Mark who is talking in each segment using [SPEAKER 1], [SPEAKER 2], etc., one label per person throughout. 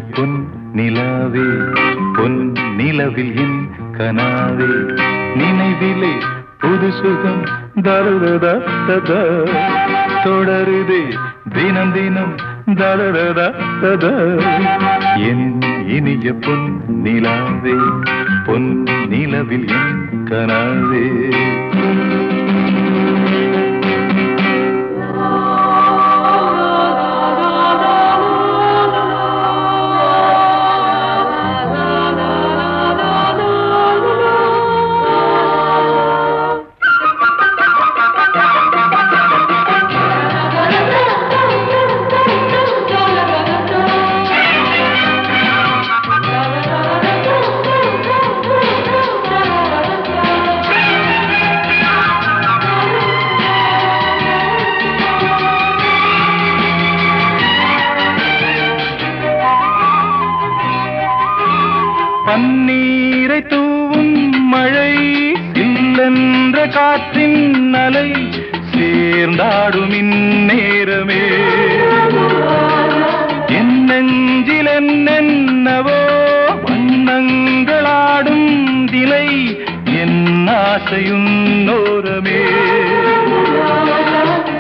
[SPEAKER 1] பொன் நிலாவே பொன் நிலவில் என் கனாவே நினைவிலே புது சுகம் தருதா தொடருதே தினம் தினம் தருதா என் இனிய பொன் நிலாவே பொன் நிலவில் என் கனாவே பன்னீரை தூவும் மழை இல்லென்ற காற்றின் அலை சேர்ந்தாடும் இந்நேரமே என் நெஞ்சில் என்னென்னவோ வண்ணங்களாடும் திலை என் ஆசையும் நோரமே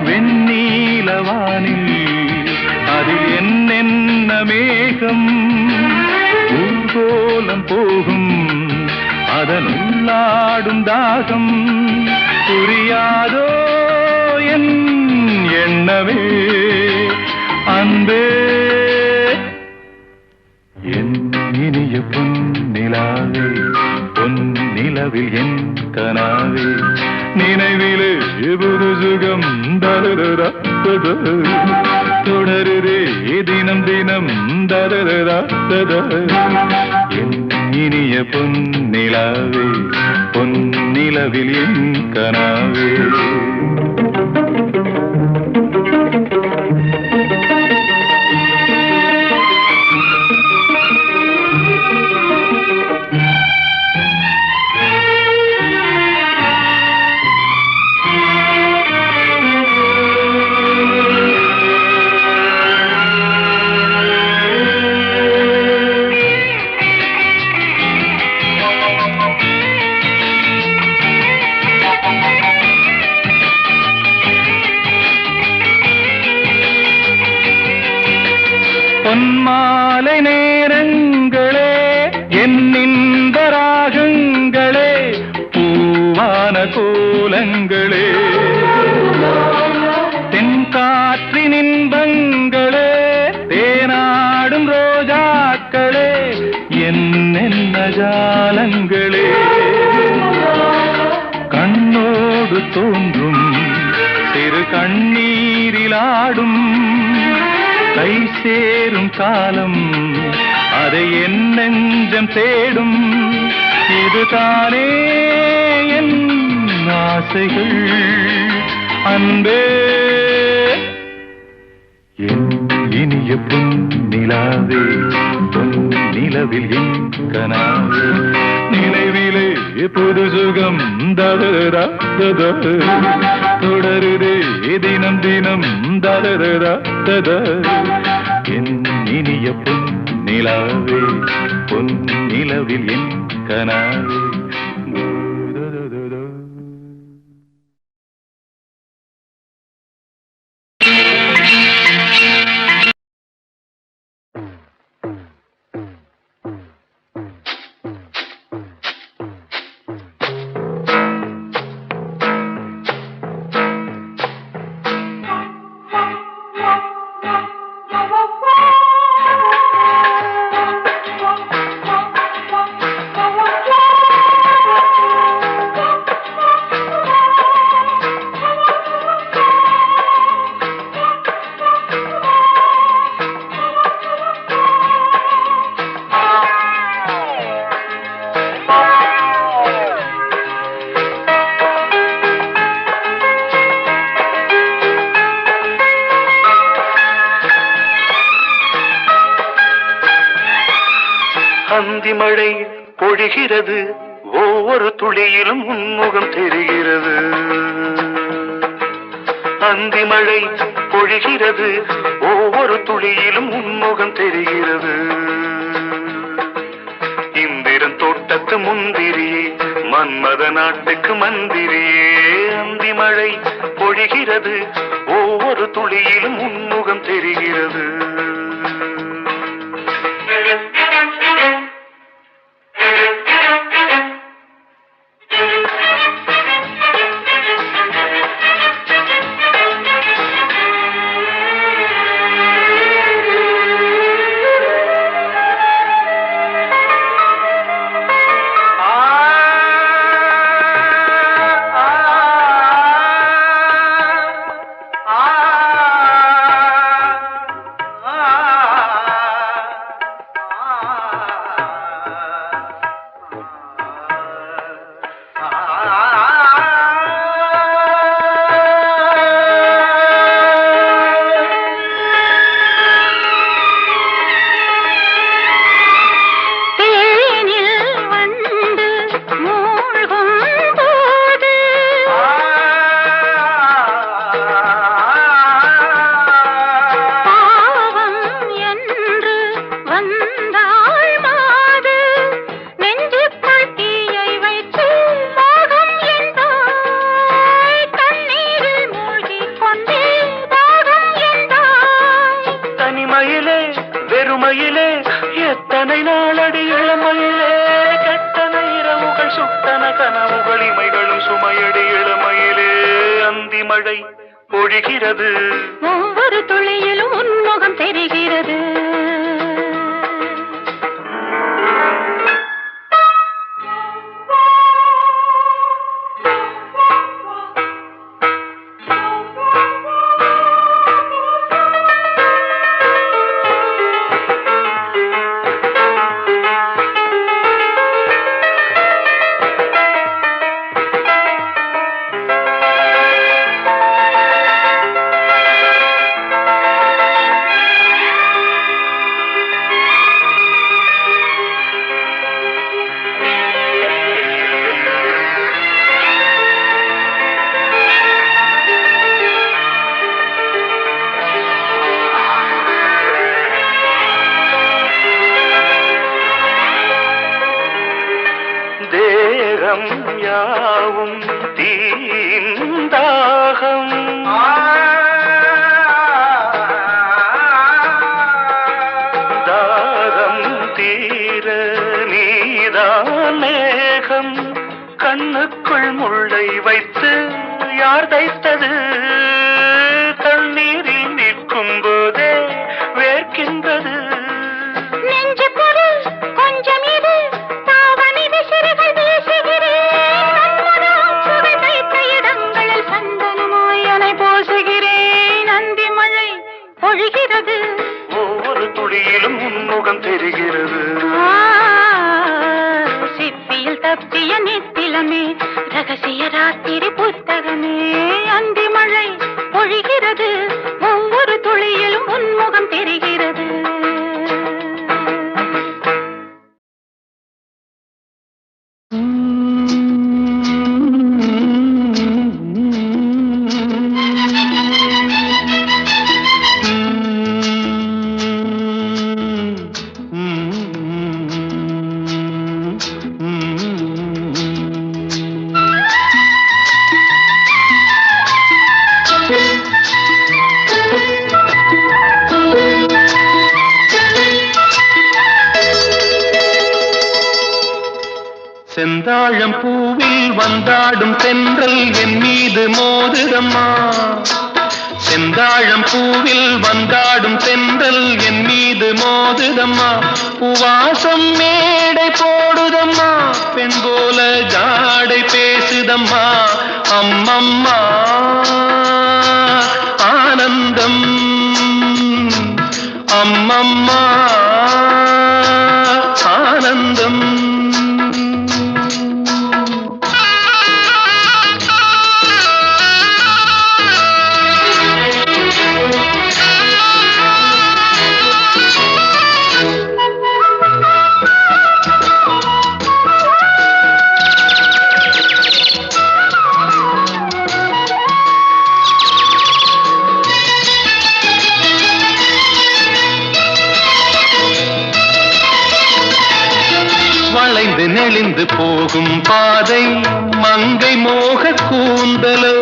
[SPEAKER 1] வெண்ணீலவானில் அது என்னென்ன மேகம் ஊர்கோலம் போகும் அதனுள்ளாடும் தாகம் புரியாதோ என் எண்ணமே அன்பே என் இனிய பொன் நிலாவே பொன் நிலவில் என் கனாவே நினைவிலே புது சுகம் தருதா தொடருதே தினம் தினம் தருதா என் இனிய பொன் நிலாவே பொன் நிலவில் என் கனாவே பொன்மாலை நேரங்களே என்னின்ப ராகங்களே பூவான கோலங்களே தென்காற்றின் இன்பங்களே தேனாடும் ரோஜாக்களே என்னென்ன ஜாலங்களே கண்ணோடு தோன்றும் சிறு கண்ணீரிலாடும் கை சேரும் காலம் அதை என் நெஞ்சம் தேடும் இதுதானே என் ஆசைகள் அன்பே என் இனிய பொன் நிலாவே பொன் நிலவில் என் கனாவே நினைவிலே புது சுகம் தருதா தொடருதே தினம் தினம் தருதா என் இனிய பொன் நிலாவே பொன் நிலவில் என் கனாவே அந்தி மழை பொழிகிறது ஒவ்வொரு துளியிலும் உன்முகம் தெரிகிறது அந்தி மழை பொழிகிறது ஒவ்வொரு துளியிலும் உன்முகம் தெரிகிறது. இந்திரன் தோட்டத்து முந்திரியே, மன்மத நாட்டுக்கு மந்திரியே, அந்தி மழை பொழிகிறது, ஒவ்வொரு துளியிலும் உன்முகம் தெரிகிறது. வெறுமையிலே எத்தனை நாளடி இளமையிலே, கெட்டன இரவுகள் சுட்டன கனவுகள் இமைகளும் சுமையடி இளமையிலே, அந்தி மழை பொழிகிறது,
[SPEAKER 2] ஒவ்வொரு துளியிலும் உன்முகம் தெரிகிறது.
[SPEAKER 1] தேகம் யாவும் தீந்தாகம், தாகம் தீர நீதான் மேகம், கண்ணுக்குள் முள்ளை வைத்து யார் தைத்தது, தண்ணீரில் நிற்கும் போதே வேர்க்கின்றது.
[SPEAKER 2] நெஞ்சு பொருள் கொஞ்சம் இது, தாவணி விசிறுகள் வீசுகிறேன், சுவை தைத்த இடங்களில் சந்தனமாய் அலை போசுகிறேன், அந்தி மழை பொழிகிறது,
[SPEAKER 1] ஒவ்வொரு துளியிலும் உன்முகம் தெரிகிறது.
[SPEAKER 2] சிப்பியில் தப்பிய நித்திலமே, ரகசிய ராத்திரி புத்தகமே, அந்தி மழை பொழிகிறது, ஒவ்வொரு துளியிலும் உன்முகம் தெரிகிறது.
[SPEAKER 1] செந்தாழம் பூவில் வந்தாடும் தென்றல் என் மீது மோதுதம்மா, செந்தாழம் பூவில் வந்தாடும் தென்றல் என் மீது மோதுதம்மா, பூவாசம் மேடை போடுதம்மா, பெண் போல ஜாடை பேசுதம்மா, அம்மம்மா ஆனந்தம், அம்மம்மா ஆனந்தம். பிரிந்து போகும் பாதை மங்கை மோக கூந்தலோ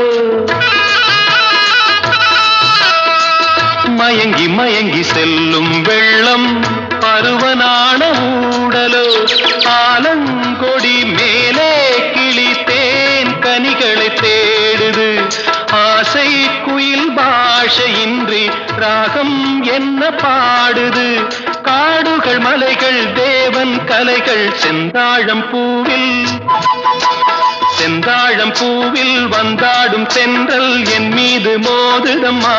[SPEAKER 1] மயங்கி மயங்கி செல்லும் வெள்ளம் பருவனான ஊடலோ ஆலங்கொடி மேலே கிளி தேன் கனிகளை தேடுது ஆசை குயில் பாஷையின்றி ராகம் என்ன பாடுது காடுகள் மலைகள் தேவன் கலைகள் செந்தாழம் பூவில் வந்தாடும் தென்றல் என் மீது மோதுதம்மா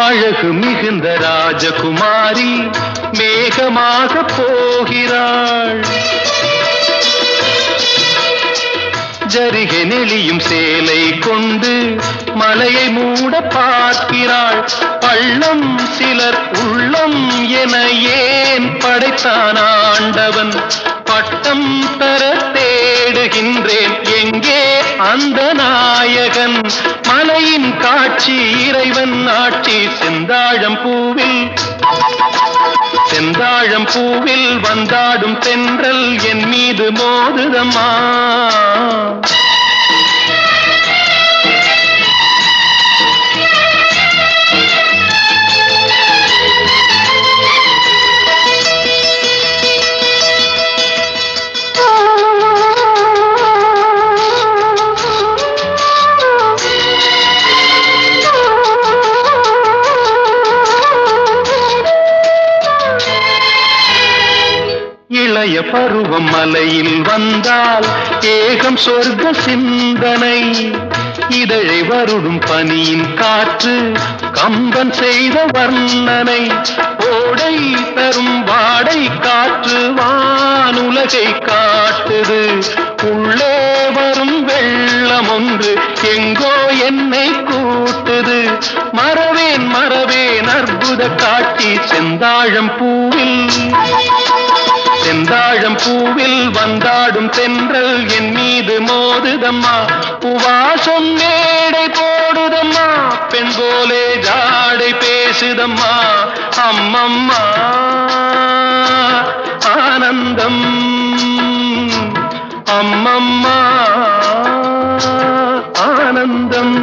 [SPEAKER 1] அழகு மிகுந்த ராஜகுமாரி மேகமாக போகிறாள் ஜரிகை நெளியும் சேலை கொண்டு மலையை மூட பார்க்கிறாள் பள்ளம் சிலர் உள்ளம் என ஏன் படைத்தான் ஆண்டவன் பட்டம் தர தேடுகின்றேன் எங்கே அந்த நாயகன் மலையின் காட்சி இறைவன் ஆட்சி செந்தாழம் பூவில் வந்தாடும் தென்றல் என் மீது மோதுதம்மா இளைய பருவம் மலையில் வந்தால் ஏகம் சொர்க்க சிந்தனை இதழை வருடும் பனியின் காற்று கம்பன் செய்த வர்ணனை ஓடை தரும் வாடை காற்று வானுலகை காட்டுது உள்ளே வரும் வெள்ளம் ஒன்று எங்கோ என்னை கூட்டுது மறவேன் அற்புத காட்சி செந்தாழம் பூவில் வந்தாடும் தென்றல் என் மீது மோதுதம்மா உவாசம் மேடை போடுதம்மா பெண் போலே ஜாடை பேசுதம்மா அம்மம்மா ஆனந்தம் அம்மம்மா ஆனந்தம்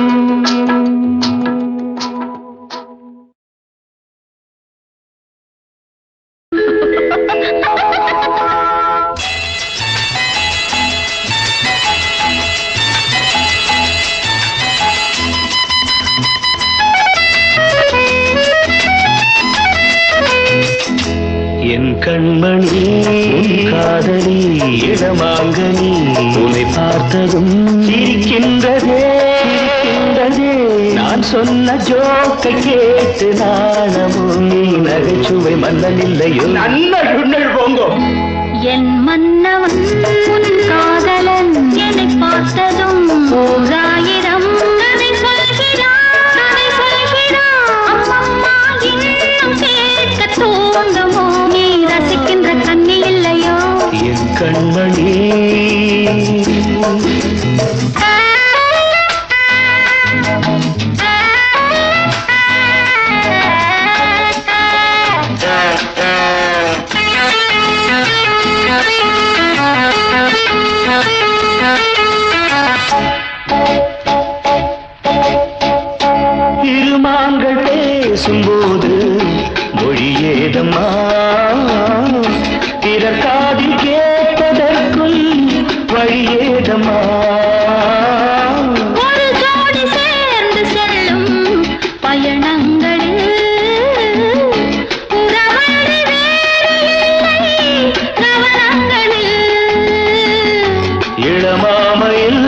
[SPEAKER 1] கண்மணி காதலி இடமாங்கனி உன்னை பார்த்ததும் சிரிக்கின்றதே நான் சொன்ன ஜோக்கை கேட்டு நாணமும் நீ நகைச்சுவை மன்னன் இல்லையோ நல்ல போங்கோ
[SPEAKER 2] என் மன்னவன் உன் காதலன் என்னை பார்த்ததும் ஓராயிரம் கதை சொல்கிறான் அம்மம்மா இன்னும் கேட்க தூங்கமோ நீ ரசிக்கின்ற கண்ணி இல்லையோ
[SPEAKER 1] என் கண்மணி திருமாங்கள் பேசும்போது மொழியேதம்மா பிறர் காதில் கேட்பதற்குள் வழியேதம்மா
[SPEAKER 2] ஒரு ஜோடி சேர்ந்து செல்லும் பயணங்களில் உறவழி வேறு இல்லை கவனங்களில்
[SPEAKER 1] இளமாமையில்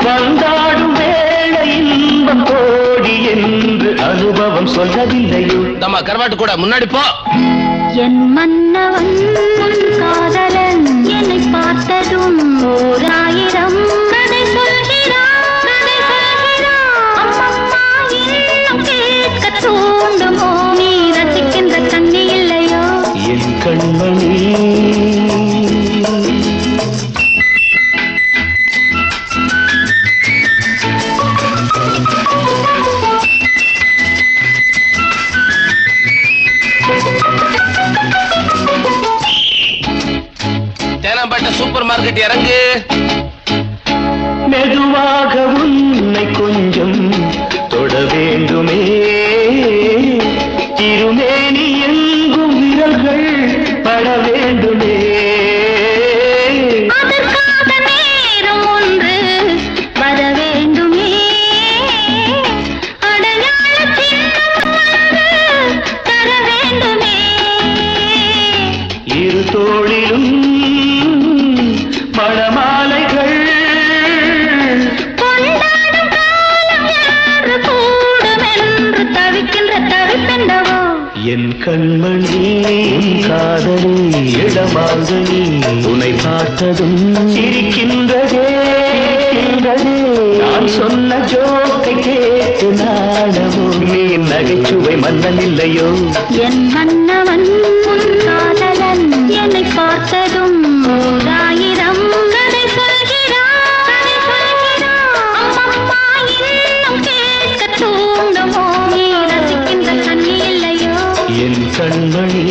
[SPEAKER 1] வந்தாடும் வேளை இன்பம் கோடி என்று அனுபவம் சொல்லவில்லையோ
[SPEAKER 3] தம்மா கருவாட்டு கூட முன்னாடி போ
[SPEAKER 2] என் மன்னவன் காதலன் என்னை பார்த்ததும் ஓராயிரம் கதை சொல்கிறான், கதை சொல்கிறான். அம்மம்மா இன்னும் கேட்க தூண்டுமோ, நீ ரசிக்கின்ற கண்ணி இல்லையோ
[SPEAKER 1] என் கண்மணி.
[SPEAKER 3] தேனாம்பேட்டை சூப்பர் மார்க்கெட் இறங்கு.
[SPEAKER 1] மெதுவாக உன்னை கொஞ்சம் தொட வேண்டுமே, திருமேனி எங்கும் விரல்கள் பட வேண்டுமே.
[SPEAKER 2] அதற்காக நேரம் ஒன்று வர வேண்டுமே, அடையாள சின்னம் ஒன்று தர வேண்டுமே.
[SPEAKER 1] இரு தோளிலும் மணமாலைகள்
[SPEAKER 2] கொண்டாடும் காலம் என்று கூடுமென்று தவிக்கின்ற தவிப்பெண்டவோ
[SPEAKER 1] என் கண்மணி. காதலி இடமாங்கனி உன்னை பார்த்ததும் சிரிக்கின்றதே. நான் சொன்ன ஜோக்கை கேட்டு நாடமோ, நீ நகைச்சுவை மன்னன் இல்லையோ
[SPEAKER 2] என் மன்னவன் உன் காதலன் என்னை பார்த்ததும் ஓராயிரம் கதை சொல்கிறான், கதை சொல்கிறான். அம்மம்மா இன்னும் கேட்க தூண்டுமோ, நீ ரசிக்கின்ற கண்ணி இல்லையோ
[SPEAKER 1] என் கண்மணி.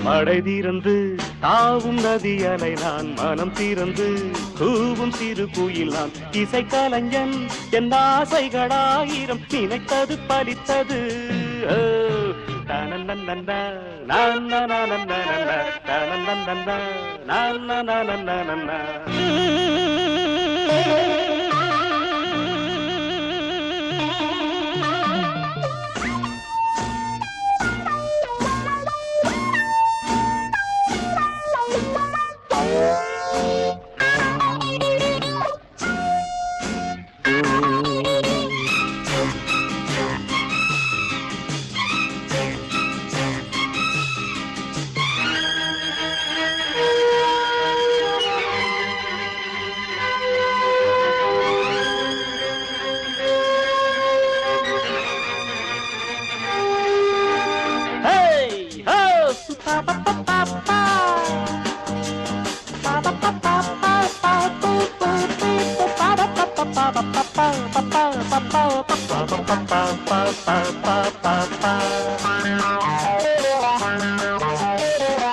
[SPEAKER 1] மழை தீரந்து தாவும் நதி அலை நான், மனம் தீரந்து கூவும் சிறு குயில் நான். இசை கலைஞன் என் ஆசைகளாயிரம் நினைத்தது பலித்தது.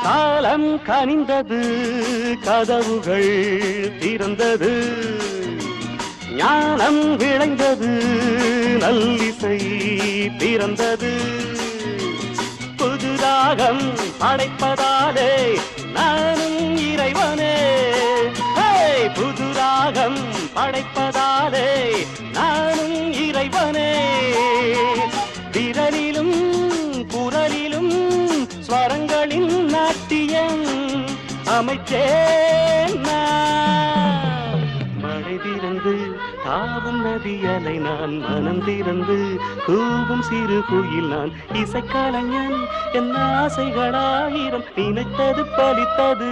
[SPEAKER 1] காலம் கனிந்தது, கதவுகள் திறந்தது, ஞானம் விளைந்தது, நல்லிசை பிறந்தது. புது ராகம் படைப்பதாலே நானும் இறைவனே, புது ராகம் படைப்பதாலே நானும் இறைவனே. விரலிலும் குரலிலும் ஸ்வரங்களின் நாட்டியம் அமைச்சேன் நான். மழை திறந்து தாவும் நதி அலை நான், மனம் திறந்து கூவும் சிறு குயில் நான். இசைக்கலைஞன் என் ஆசைகளாயிரம் நினைத்தது பலித்தது.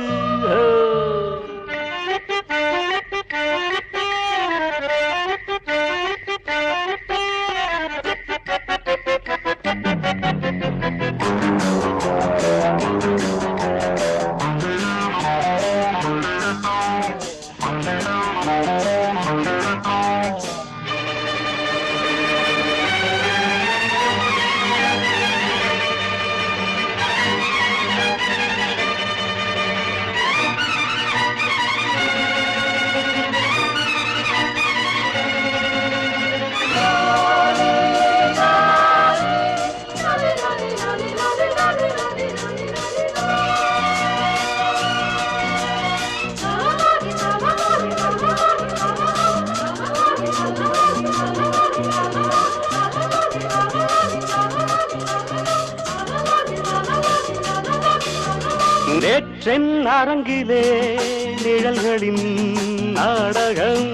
[SPEAKER 1] நேற்றென் அரங்கிலே நிழல்களின் நாடகம்,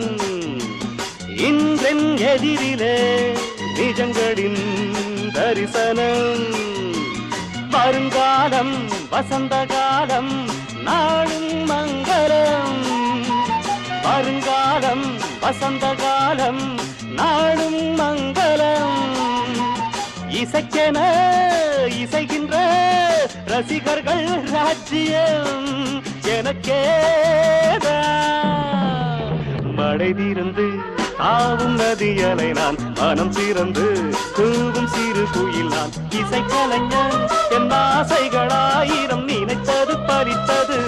[SPEAKER 1] இன்றென் எதிரிலே நிஜங்களின் தரிசனம். வருங்காலம் வசந்த காலம் நாளும் மங்களம், வருங்காலம் வசந்த காலம் நாளும் மங்களம். இசைக்கென இசைகின்ற ரசிகர்கள் ராஜ்யம் எனக்கேதான். மழை தீர்ந்து தாவும் நதியலை நான், மனம் திறந்து தூவும் சிறு குயில் நான். இசைக்கலைஞன் என் ஆசைகளாயிரம் நினைத்தது பறித்தது.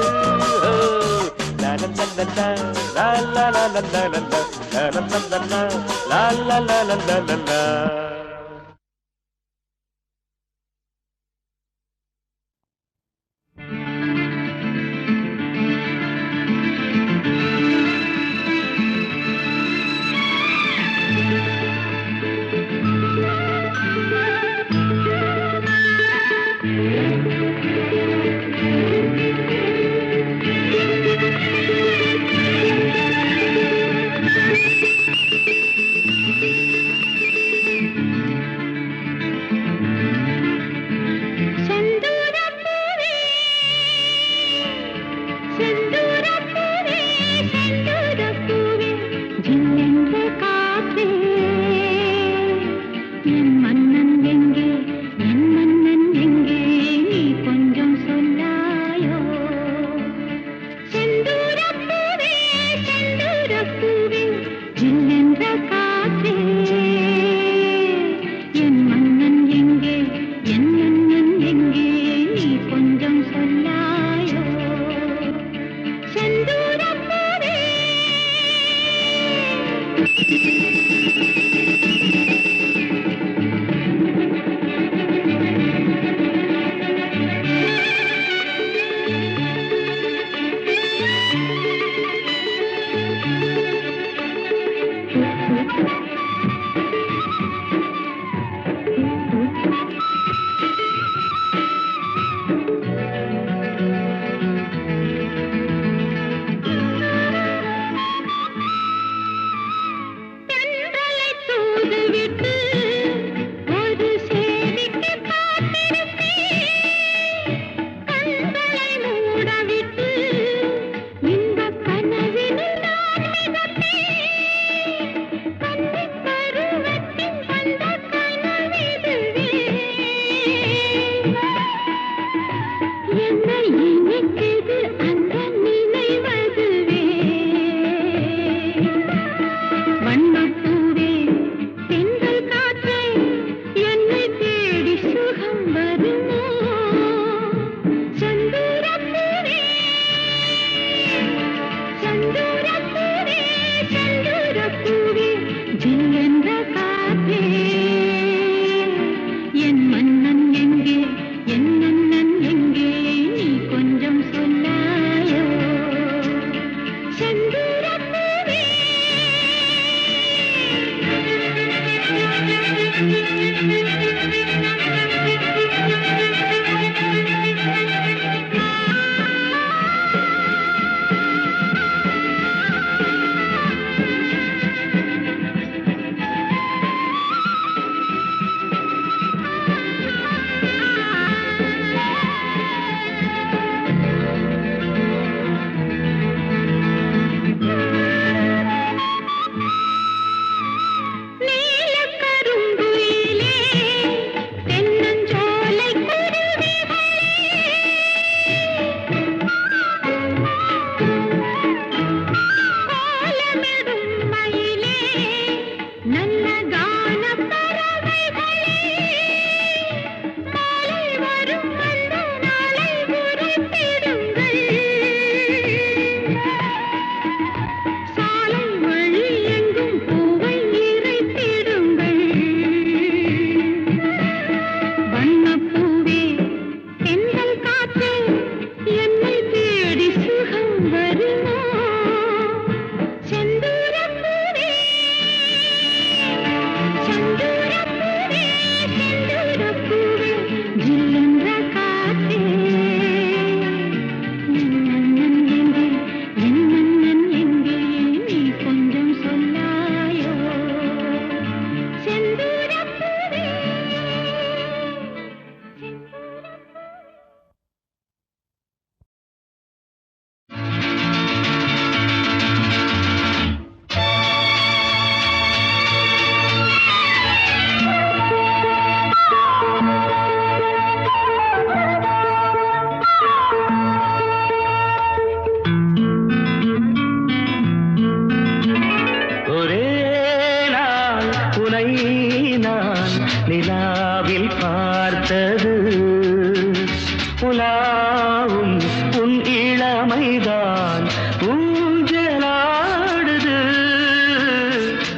[SPEAKER 1] உலாவும் உன் இளமைதான் ஊஞ்சலாடுது.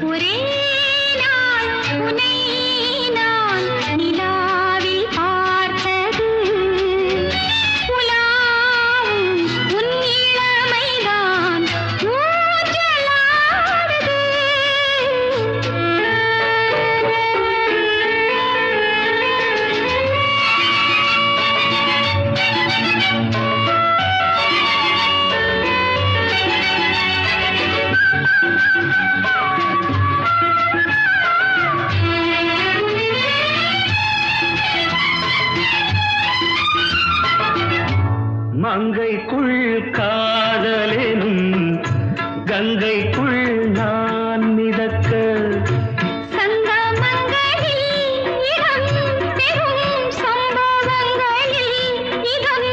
[SPEAKER 2] ஒரே நாள் உன்னை நான் நிலாவில் பார்த்தது. உலாவும் உன் இளமைதான் ஊஞ்சலாடுது.
[SPEAKER 1] மங்கைக்குள் காதலெனும் கங்கைக்குள் நான் மிதக்க
[SPEAKER 2] சங்கமங்களில் இடம் பெறும் சம்பவங்களில் இதம்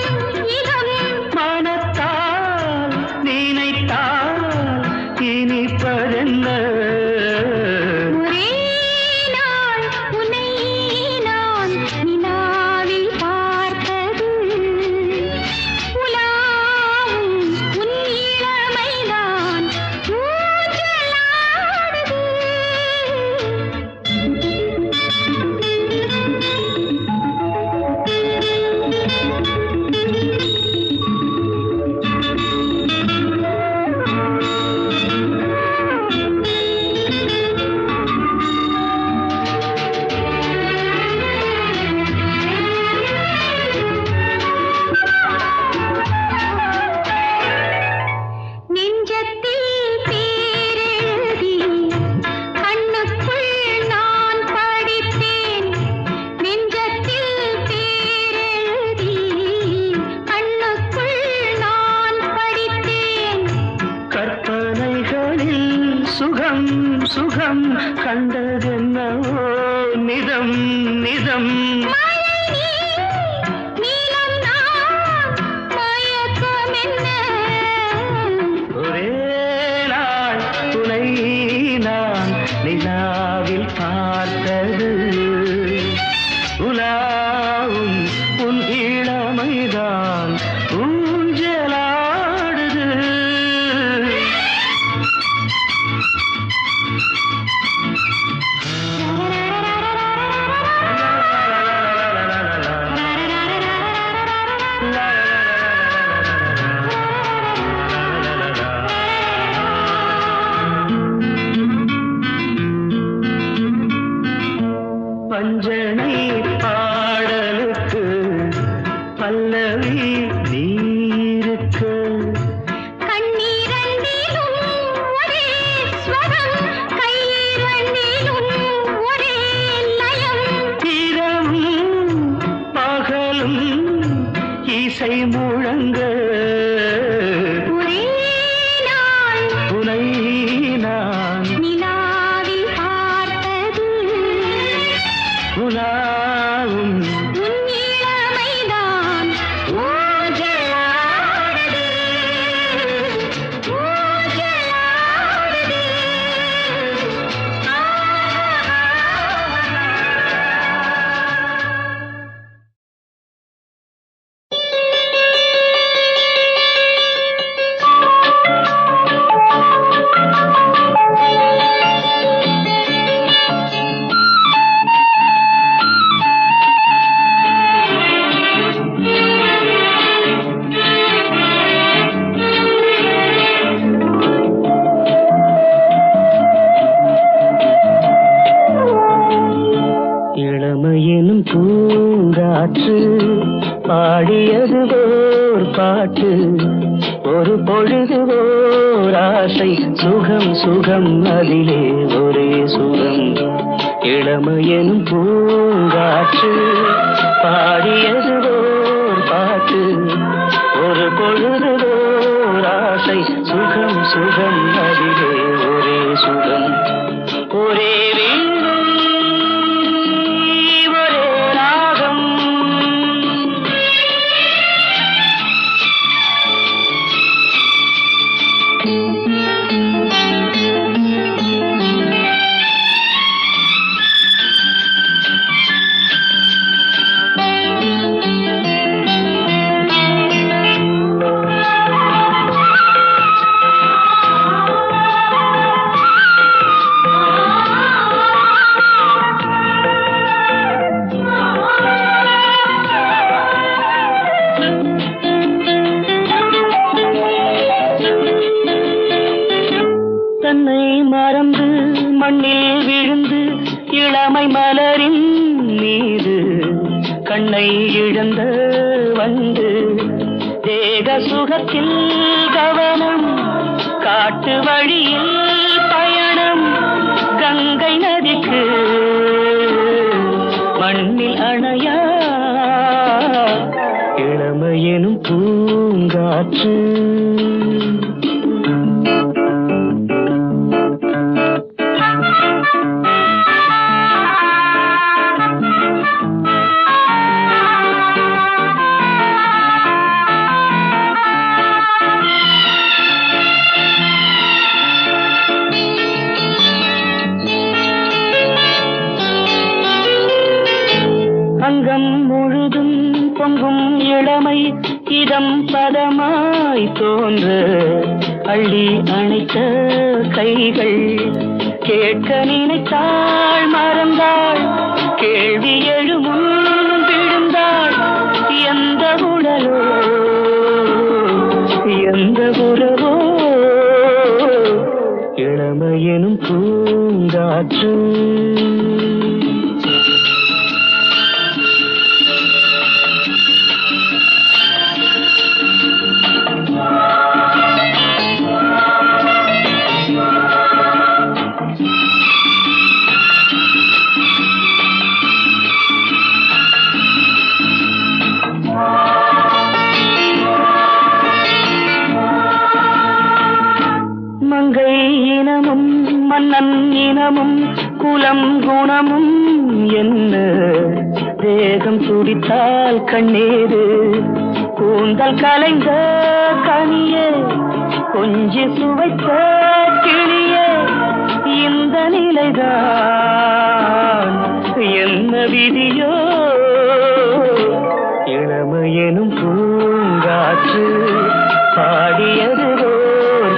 [SPEAKER 2] இதம்
[SPEAKER 1] மனத்தால் நினைத்தால் இனிப்பதென்ன.
[SPEAKER 2] ஒரே நாள் உன்னை நான் நிலாவில் பார்த்தது. உலாவும் உன் இளமைதான் ஊஞ்சலாடுது. நெஞ்சத்தில் பேரெழுதி கண்ணுக்குள் நான் படித்தேன். நெஞ்சத்தில் பேரெழுதி கண்ணுக்குள் நான் படித்தேன்.
[SPEAKER 1] கற்பனைகளில் சுகம் சுகம் கண்டதென்னவோ நிதம் நிதம்.
[SPEAKER 2] மழை நீலம் நான் மயக்கமென்ன.
[SPEAKER 1] ஒரே நாள் துணை நான் நிலாவில் பார்த்தது. உலாவும் உன் இளமைதான் ஊஞ்சலாடுது. பஞ்சனை பாடலுக்கு பல்லவி நீருக்கு
[SPEAKER 2] கண்ணீரண்டிலும் ஒரே ஸ்வரம் கையிரண்டிலும் ஒரே லயம்.
[SPEAKER 1] இரவும் பகலும் இசை முழங்க
[SPEAKER 2] ஒரே நாள்
[SPEAKER 1] துணை நான்
[SPEAKER 2] நிலாவில் பார்த்தது.
[SPEAKER 1] உலாவும்
[SPEAKER 2] உன் இளமைதான் ஊஞ்சலாடுது. ஊஞ்சலாடுது.
[SPEAKER 1] இளமையெனும் பூங்காற்று பாடியது ஓர் பாட்டு. ஒரு பொழுது ஓர் ஆசை சுகம் சுகம் அதிலே ஒரே சுகம். இளமையெனும் பூங்காற்று பாடியது ஓர் பாட்டு. ஒரு பொழுது ஓர் ஆசை சுகம் சுகம் அதிலே ஒரே சுகம். ஒரே வீணை ஒரே ராகம். வந்து தேக சுகத்தில் கவனம் காட்டு வழியில் பயணம் கங்கை நதிக்கு மண்ணில் அணையா இளமையெனும் பூங்காற்று அங்கம் முழுதும் பொங்கும் இளமை இதம் பதமாய் தோன்ற அள்ளி அணைத்த கைகள் கேட்க நினைத்தாள் மறந்தாள் கேள்வி எழுமுன் விழுந்தாள் எந்த உடலோ எந்த உறவோ இளமையெனும் பூங்காற்று மங்கை இனமும் மன்னன் இனமும் குலம் குணமும் என்ன தேகம் துடித்தால் கண்ணீரு கூந்தல் கலைந்த கனியே கொஞ்சி சுவைத்த கிளியே இந்த நிலைதான் என்ன விதியோ இளமையெனும் பூங்காற்று பாடியது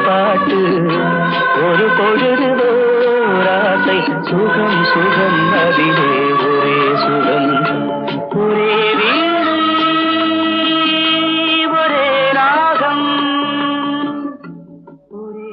[SPEAKER 1] பாட்டு ஒரு பொழுது ஓராசை சுகம் சுகம் அதிலே ஒரே சுகம் ஒரே வீடு ஒரே ராகம் ஒரே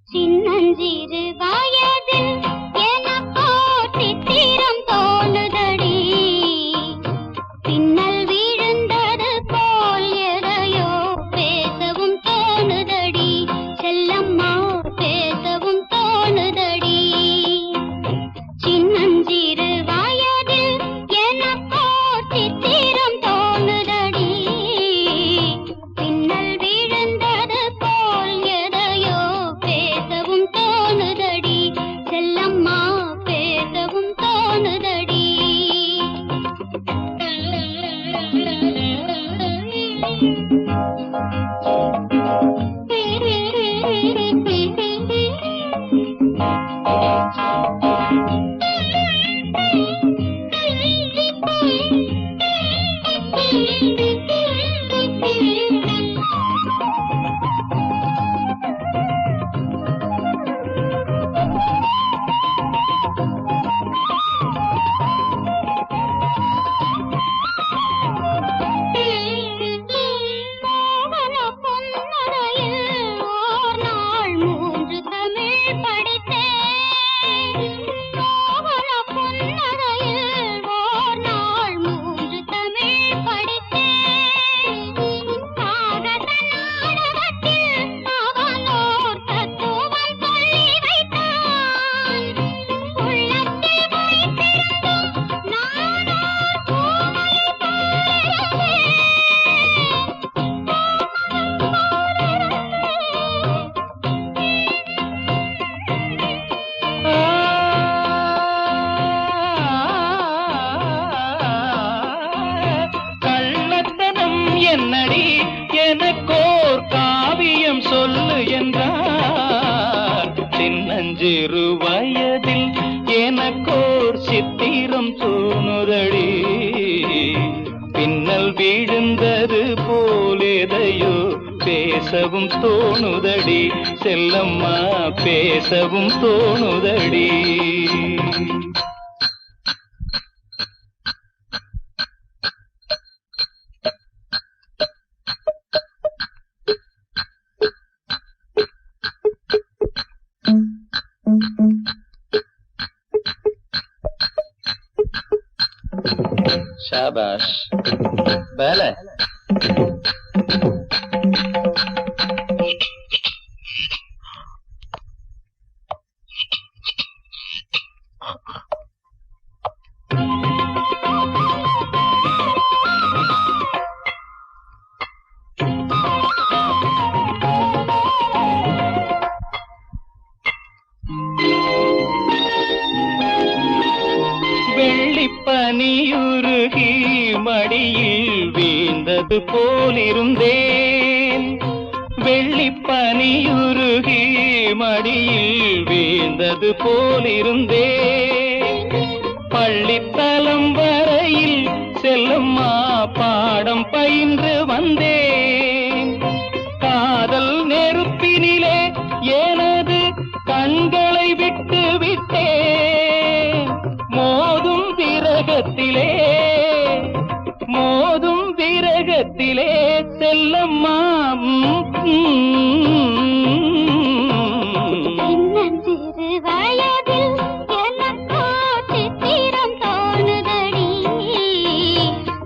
[SPEAKER 2] சின்னஞ்சிறு வயதில் எனக்கோ சித்திரம் தோணுதடி பின்னல் விழுந்தது போல் எதையோ பேசவும் தோணுதடி செல்லம்மா பேசவும் தோணுதடி சின்னஞ்சிறு வயதில் எனக்கோ சித்திரம் தோணுதடி பின்னல் விழுந்தது போல் எதையோ பேசவும் தோணுதடி செல்லம்மா பேசவும் தோணுதடி மோகன பொன்னரையில் ஓர் நாள் 3 தமிழ் படித்தேன் மோகன பொன்னரையில் ஓர் நாள் 3 தமிழ் படித்தேன் காகத நாடகத்தில் அவனோர் தத்துவம் சொல்லி வைத்தான் உள்ளத்தில் வைத்திருந்தும் நானோர் பூமலை போலிருந்தேன்
[SPEAKER 1] கள்ளத்தனம் என்னடி எனக்கோர் காவியம் சொல்லு என்றார் சின்னஞ்சிறு வயதில் எனக்கோர் சித்திரம் தோணுதடி பின்னல் விழுந்தது போலேதையோ பேசவும் தோணுதடி செல்லம்மா பேசவும் தோணுதடி
[SPEAKER 3] சாபாஷ் வேலை.
[SPEAKER 1] வெள்ளிப்பனியுருகி மடியில் வீழ்ந்தது போலிருந்தேன். வெள்ளிப்பனியுருகி மடியில் வீழ்ந்தது போலிருந்தேன். பள்ளித்தலம் வரையில் செல்லம்மா பாடம் பயின்று வந்தேன். காதல் நெருப்பினிலே எனது கண்களை விட்டு விட்டேன். மோதும் விரகத்திலே செல்லம்மா.
[SPEAKER 2] சிறு வயதில் எனக்கோ சித்திரம் தோணுதடி.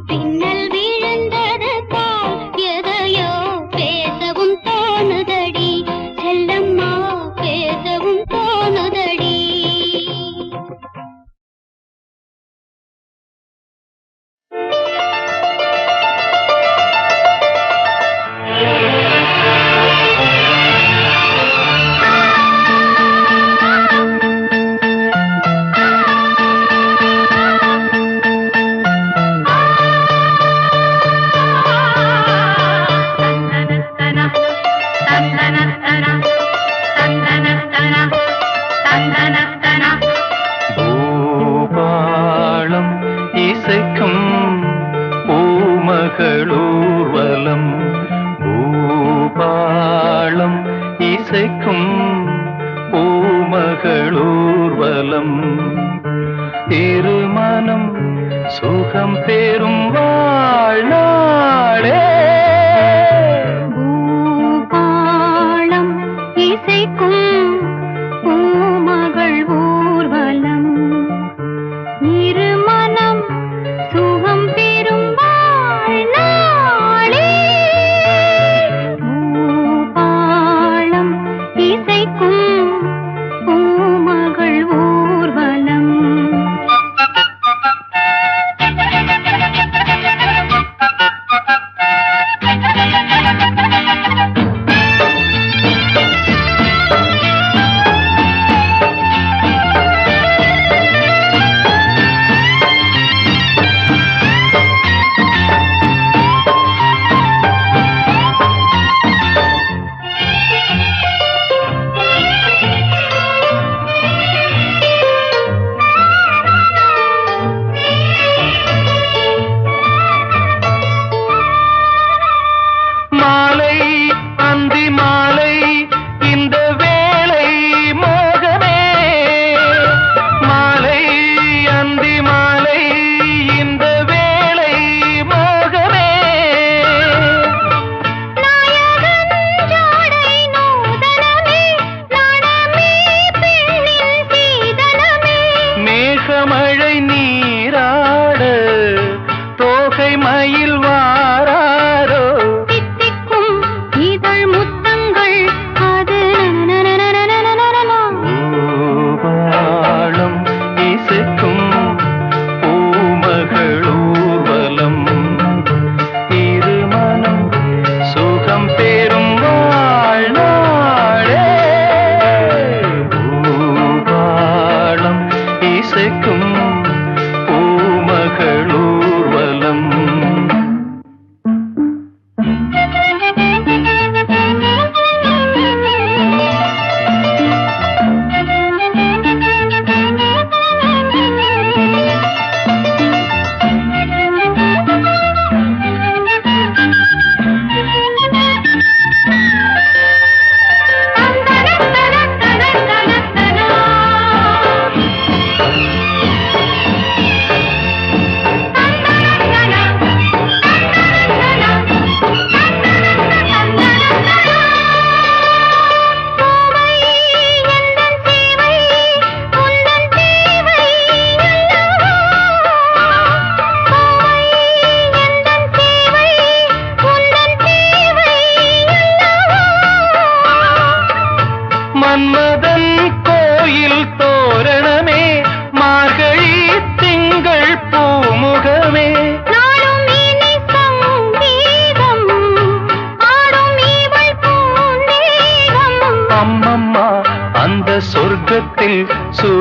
[SPEAKER 2] பின்னல் விழுந்தது போல் எதையோ பேசவும் தோணுதடி. செல்லம்மா பேசவும் தோணுதடி.
[SPEAKER 1] பூபாளம் இசைக்கும் பூமகளூர்வலம். பூபாளம் இசைக்கும் பூமகளூர்வலம். திருமணம் சுகம் பெறும் வாழ்நாளே.
[SPEAKER 2] பூபாளம் இசைக்கும் பூமகள் ஊர்வலம். இருமனம் சுகம் பெறும் வாழ்நாளே. பூபாளம் இசைக்கும் பூமகள் ஊர்வலம்.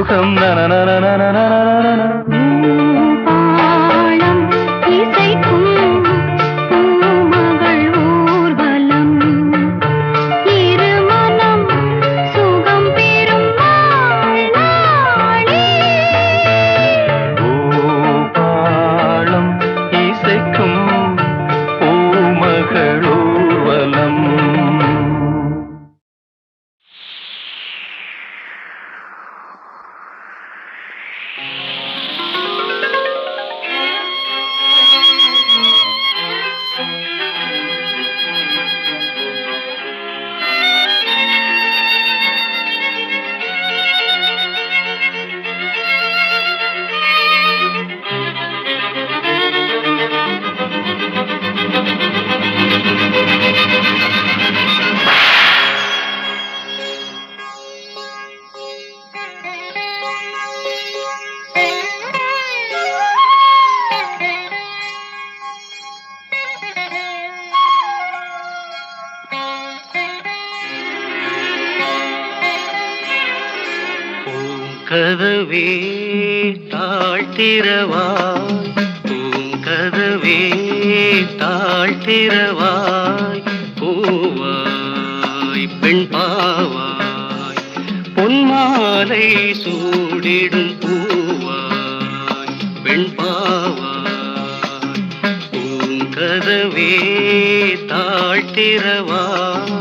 [SPEAKER 1] சுகம் நனநனநனநனநன.
[SPEAKER 2] பாளம் இசைக்கும் பூமகள் ஊர்வலம் இருமனம் சுகம் பெறும் நாளே.
[SPEAKER 1] பூபாளம் இசைக்கும் பூமகள் ஊர்வலம். பூங்கதவே தாழ்த்திரவாய், பூங்கதவே தாழ்த்திரவாய், பூவாய் பெண் பாவாய் பொன்மாலை சூடிடும் பூவாய் பெண் பாவாய். பூங்கதவே தாழ்த்திரவாய்.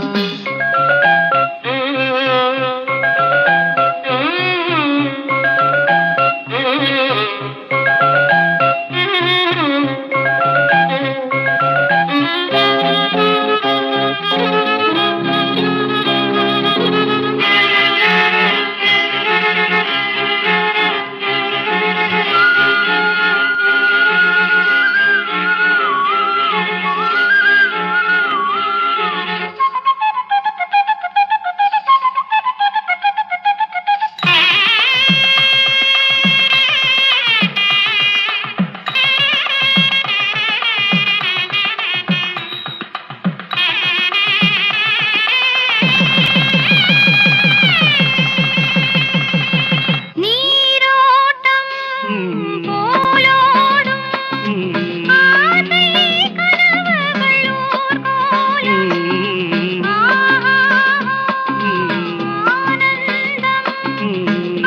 [SPEAKER 2] நீரோட்டம் போலோடும் ஆசை கனவுகள் ஊர்கோலம். ஆனந்தம்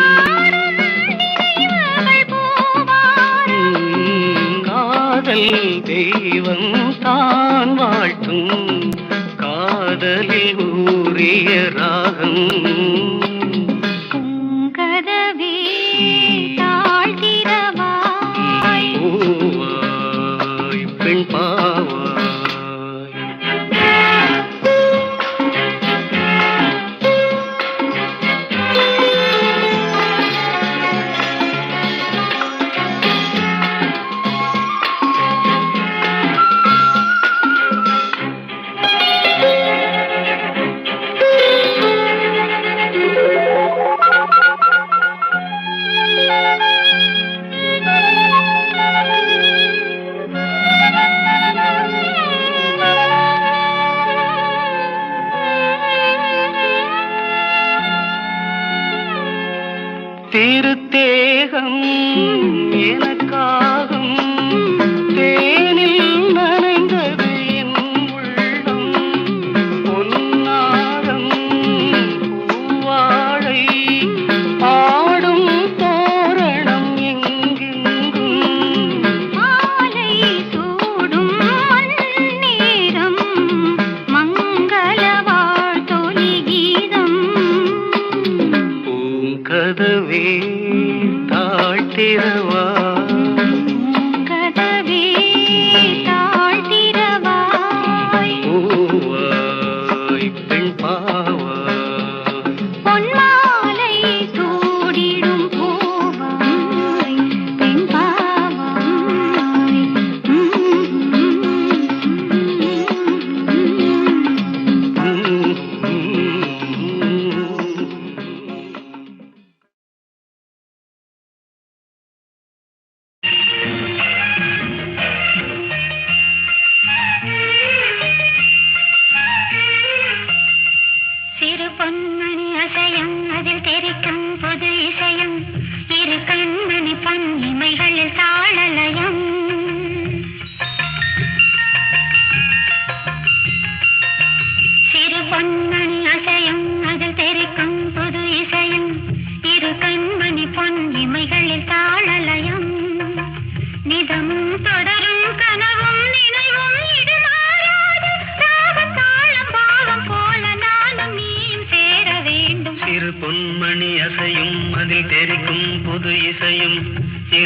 [SPEAKER 2] ஆடும் நினைவுகள் பூவாரம்.
[SPEAKER 1] காதல் தெய்வம் தான் வாழ்த்தும் காதலில் ஊறிய ராகம்.
[SPEAKER 2] பூங்கதவே தாழ்த்திரவாய்.
[SPEAKER 1] பூவாய் பெண் பாவாய். திருத்தேகம் எனக்காகும் தேனில் நனைந்தது என் உள்ளம். பொன்னாரம் பூவாழை ஆடும் தோரணம் எங்கெங்கும்.
[SPEAKER 2] மாலை சூடும் மண்ணேரம் மங்கள வாழ்த்தொலி கீதம்.
[SPEAKER 1] பூங்கதவே தாழ்த்திரவாய்.
[SPEAKER 2] கதவே தாழ்த்திரவாய்.
[SPEAKER 1] பூவாய் பெண் பாவாய்.
[SPEAKER 2] பொன்மாலை சூடிடும் பூவாய் பெண் பாவாய்.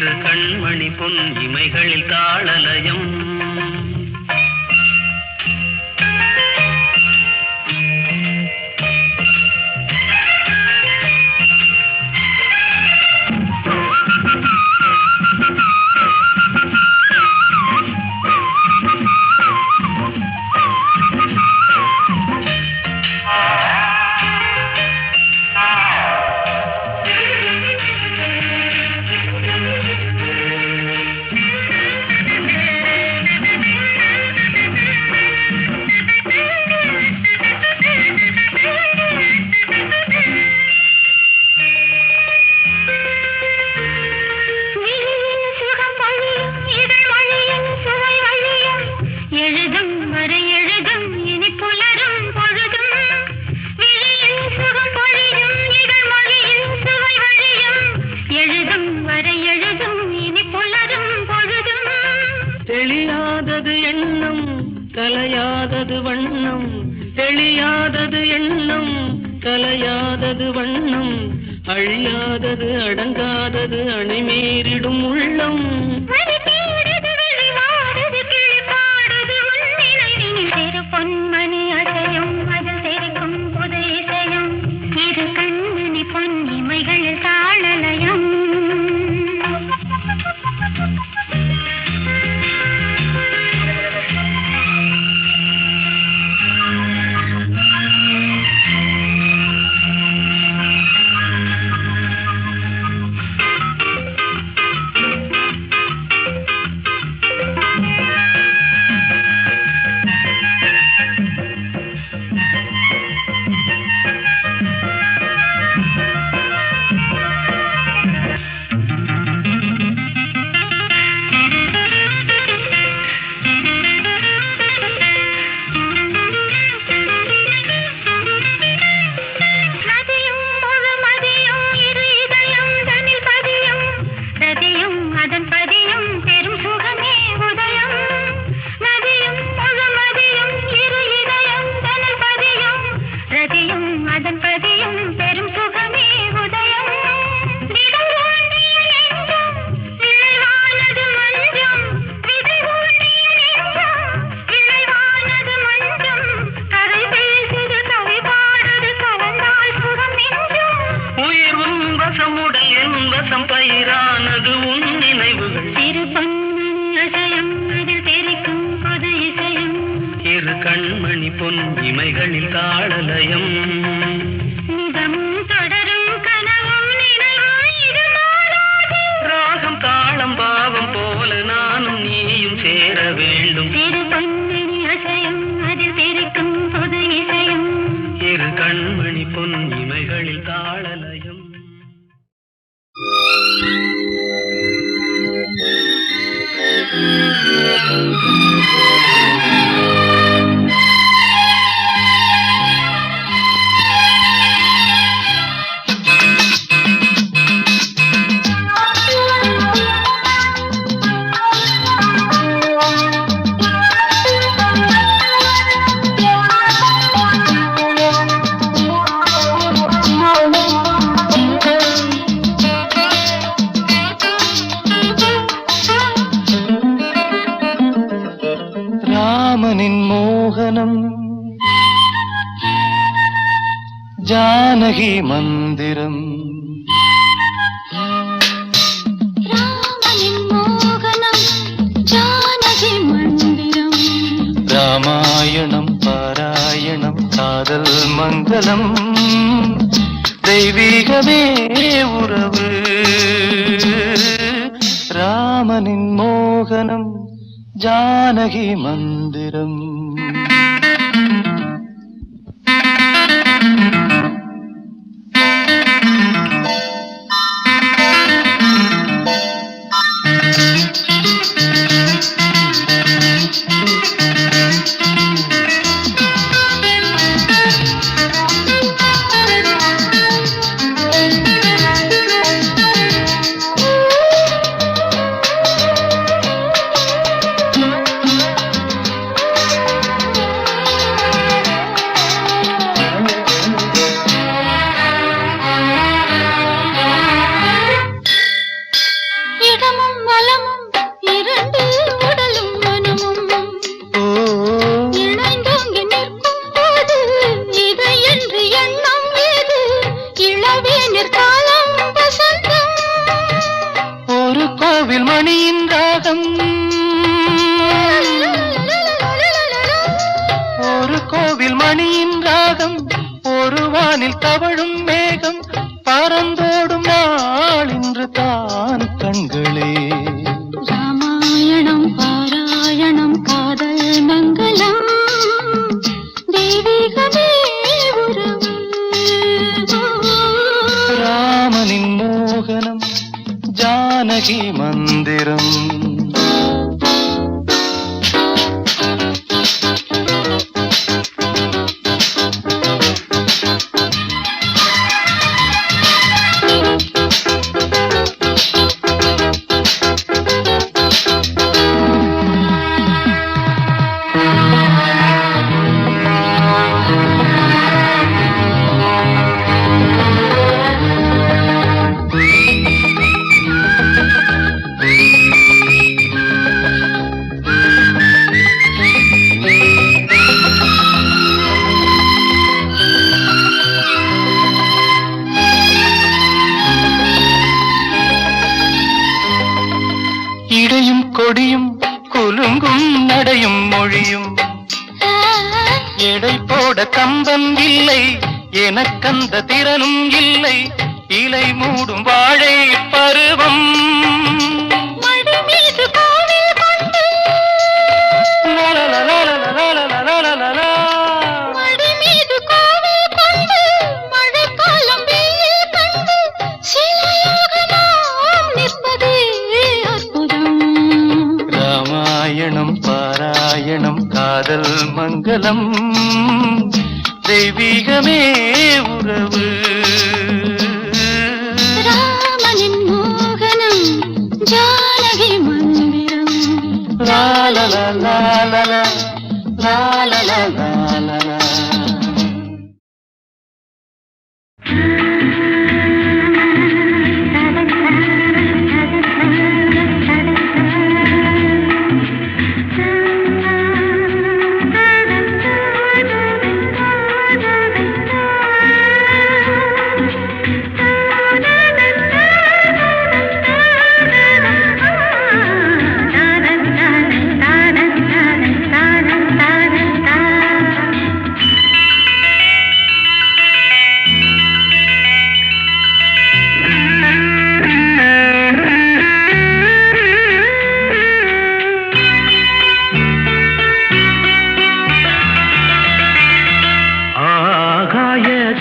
[SPEAKER 1] இரு கண்மணி பொன் இமைகளில் தாளலயம். தெளியாதது எண்ணம் கலையாதது வண்ணம், தெளியாதது எண்ணம் கலையாதது வண்ணம், அழியாதது அடங்காதது அணைமீறிடும் உள்ளம்.
[SPEAKER 2] பொன்மணி அசையும் அது தெரிக்கும் புது இசையும், இரு கண்மணி பொன் இமைகள் தாளலயம்.
[SPEAKER 1] பயிரானது உன் நினைவுகள்,
[SPEAKER 2] இரு பொன்மணி அசையும் அதில் தெரிக்கும் புது இசையும்,
[SPEAKER 1] இரு கண்மணி பொன் இமைகளில் தாளலயம்.
[SPEAKER 2] நிதமும் தொடரும் கனவும் நினைவும் இது மாறாது,
[SPEAKER 1] ராகம் தாளம் பாவம் போல நானும் நீயும் சேர வேண்டும்.
[SPEAKER 2] இரு பொன்மணி அசையும் அதில் தெரிக்கும் புது இசையும்,
[SPEAKER 1] இரு கண்மணி பொன் இமைகளில் தாளலயம். ராமனின் மோகனம் ஜானகி மந்திரம்,
[SPEAKER 2] ராமனின் மோகனம் ஜானகி மந்திரம்,
[SPEAKER 1] ராமாயணம் பாராயணம் காதல் மங்களம், தெய்வீகமே உறவு. ராமனின் மோகனம் ஜானகி மந்திரம்.
[SPEAKER 2] இடம்
[SPEAKER 1] மணியின் ராகம் ஒரு வானில் தவழும் மேகம் பறந்தோடும் நாள் இன்று தான் கண்களே.
[SPEAKER 2] ராமாயணம் பாராயணம் காதல் மங்களம் தெய்வீகமே உறவு.
[SPEAKER 1] ராமனின் மோகனம் ஜானகி மந்திரம். இடையும் கொடியும் குலுங்கும் நடையும் மொழியும் எடை போட கம்பம் இல்லை எனக்கந்த திறனும் இல்லை இலை மூடும் வாழை பருவம். ராமாயணம் பாராயணம் காதல் மங்களம் தெய்வீகமே உறவு.
[SPEAKER 2] ராமனின் மோகனம் ஜானகி மந்திரம்.
[SPEAKER 1] லாலலா லாலலா லாலலா லாலலா.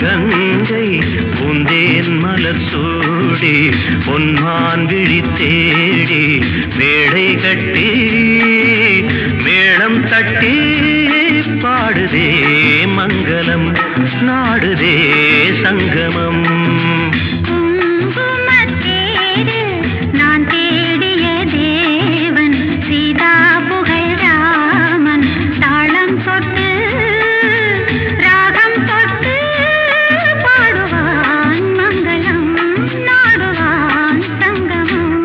[SPEAKER 1] கங்கை பூந்தேன் மலர் சூடி பொன்மான் விழி தேடி மேடை கட்டி மேளம் தட்டி பாடுதே மங்களம் நாடுதே சங்கமம்.
[SPEAKER 2] நான் தேடிய தேவன் சீதா புகழ் ராமன் தாளம் தொட்டு ராகம் தொட்டு பாடுவான் மங்களம் நாடுவான் சங்கமம்.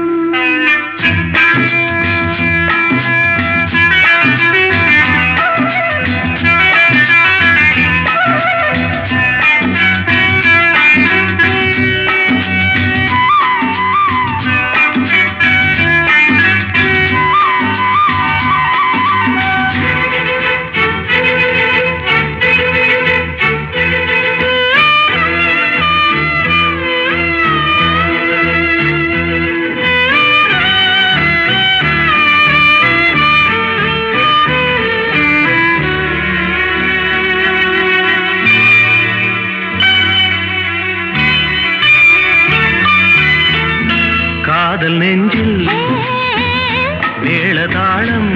[SPEAKER 1] காதல் நெஞ்சில் மேளதாளம்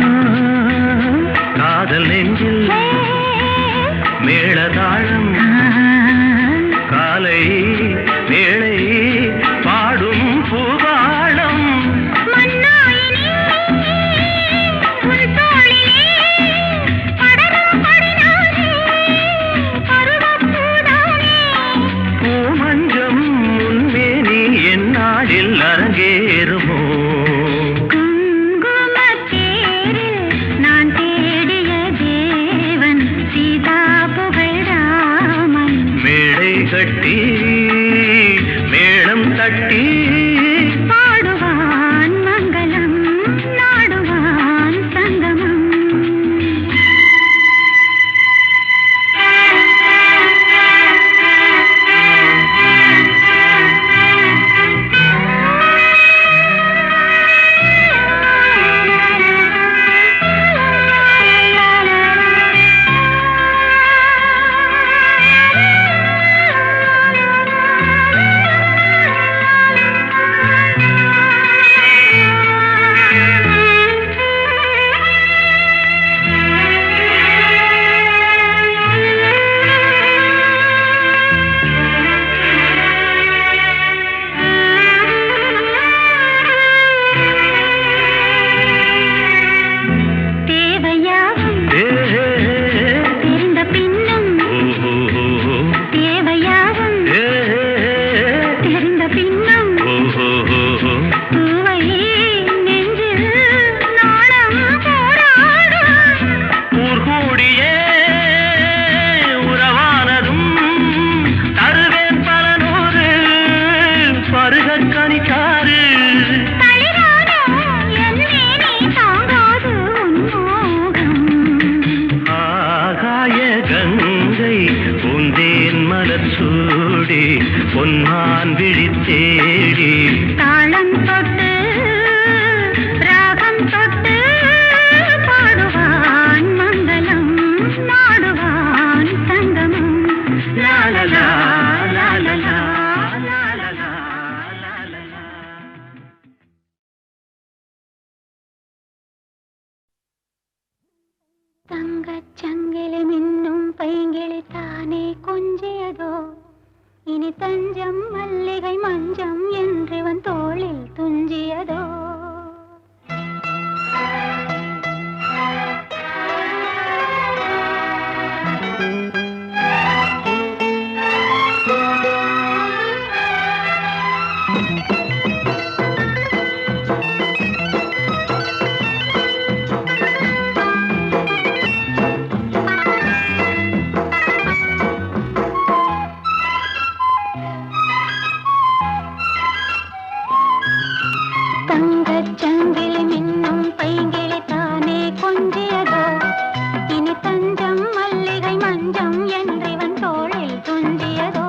[SPEAKER 1] காதல் நெஞ்சில் மேளதாளம் காலை வேளை பாடும் பூபாளம். பூமஞ்சம் முன்மேனி என்னாளில் அரங்கேறுமோ
[SPEAKER 2] நான் தேடிய தேவன் சீதா புகழ் ராமன்
[SPEAKER 1] மேடை கட்டி பொன்மான் விழித்தேடி
[SPEAKER 2] தாளம் தொட்டு ராகம் தொட்டு பாடுவான் மங்களம் நாடுவான் சங்கமம் லாலலா லாலலா லாலலா லாலலா. தங்கச் சங்கிலி மின்னும் பைங்கிளி தானே கொஞ்சியதோ இனி தஞ்சம் மல்லிகை மஞ்சம் என்றிவன் தோளில் துஞ்சியதோ. தங்கச்சங்கிலி மின்னும் பைங்கிளி தானே கொஞ்சியதோ இனி தஞ்சம் மல்லிகை மஞ்சம் என்றிவன் தோளில் துஞ்சியதோ.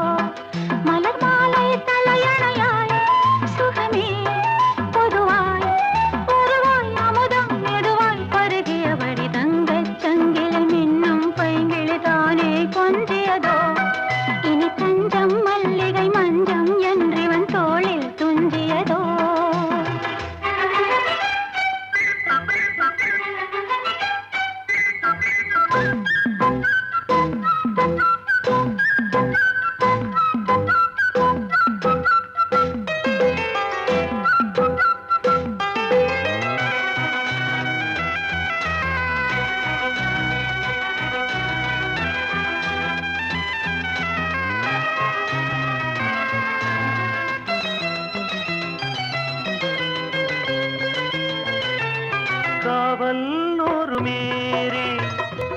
[SPEAKER 2] மலர் மாலை தலையணையாய் சுகமே பொதுவாய் ஒருவாய் அமுதம் மெதுவாய் பருகியபடி தங்கச்சங்கிலி மின்னும் பைங்கிளி தானே கொஞ்சியதோ இனி தஞ்சம் மல்லிகை மஞ்சம் என்றிவன் தோளில் துஞ்சியதோ.
[SPEAKER 1] காவல் ஒரு மீறி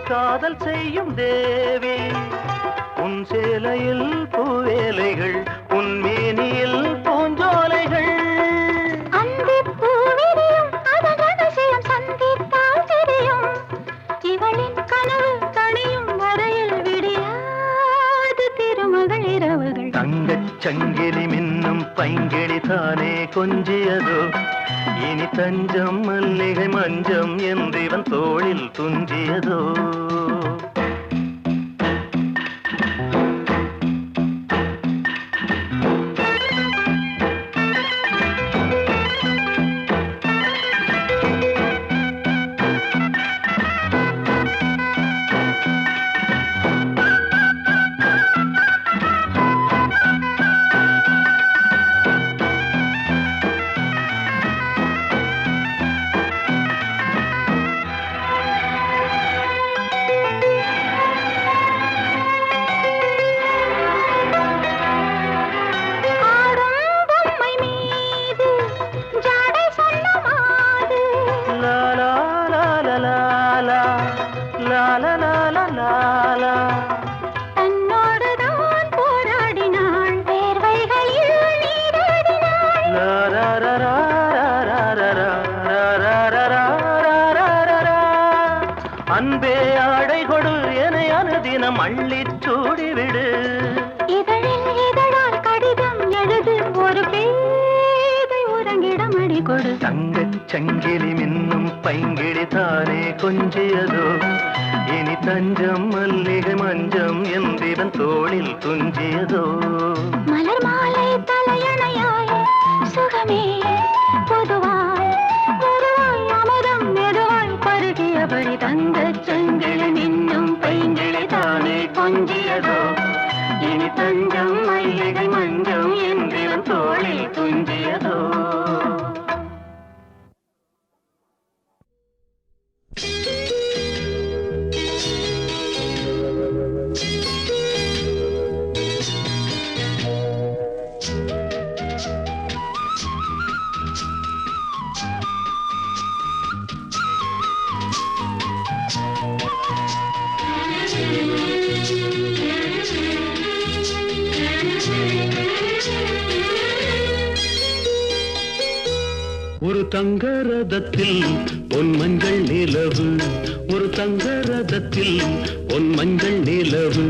[SPEAKER 1] காதல் செய்யும் தேவி உன் சேலையில் பூவேலைகள் உன் மேனியில் பூஞ்சோலைகள்.
[SPEAKER 2] அந்திப் பூவிரியும் அதன் ரகசியம் சந்தித்தால் தெரியும். இவளின் கனவு தணியும் வரையில் விடியாது திருமகள் இரவுகள்.
[SPEAKER 1] தங்கச் சங்கிலி மின்னும் பைங்கிளி தானே கொஞ்சியதோ இனி தஞ்சம் மல்லிகை மஞ்சம் என்றிவன் தோளில் துஞ்சியதோ.
[SPEAKER 2] தன்னோடுதான் போராடினாள் வேர்வைகளில் நீராடினாள்.
[SPEAKER 1] அன்பே ஆடை கொடு என அனுதினம் அள்ளிச் சூடிவிடு.
[SPEAKER 2] இதழில் இதழால் கடிதம் எழுது ஒரு பேதை உறங்கிடம் அடி கொடு.
[SPEAKER 1] தங்கச் சங்கிலி மின்னும் பைங்கிளி தானே கொஞ்சியதோ இனி தஞ்சம் மல்லிகை மஞ்சம் என்றிவன் தோளில் துஞ்சியதோ.
[SPEAKER 2] மலர் மாலை தலையணையாய் சுகமே பொதுவாய் ஒருவாய் அமுதம் மெதுவாய் பருகியபடி தங்கச் சங்கிலி மின்னும் பைங்கிளி தானே கொஞ்சியதோ இனி தஞ்சம் மல்லிகை மஞ்சம் என்றிவன் தோளில் துஞ்சியதோ.
[SPEAKER 1] ஒரு தங்க ரதத்தில் பொன் மஞ்சள் நிலவு, ஒரு தங்க ரதத்தில் பொன் மஞ்சள் நிலவு,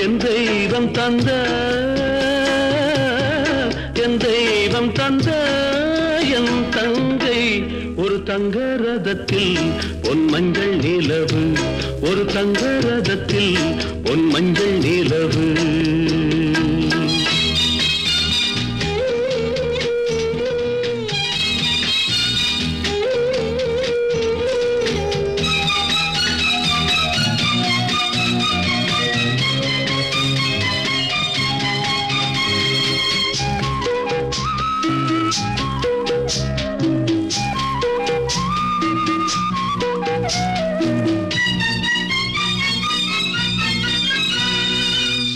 [SPEAKER 1] என் தெய்வம் தந்த என் தெய்வம் தந்த என் தங்கை ஒரு தங்க ரதத்தில் பொன் மஞ்சள் நிலவு ஒரு தங்க ரதத்தில் பொன் மஞ்சள் நிலவு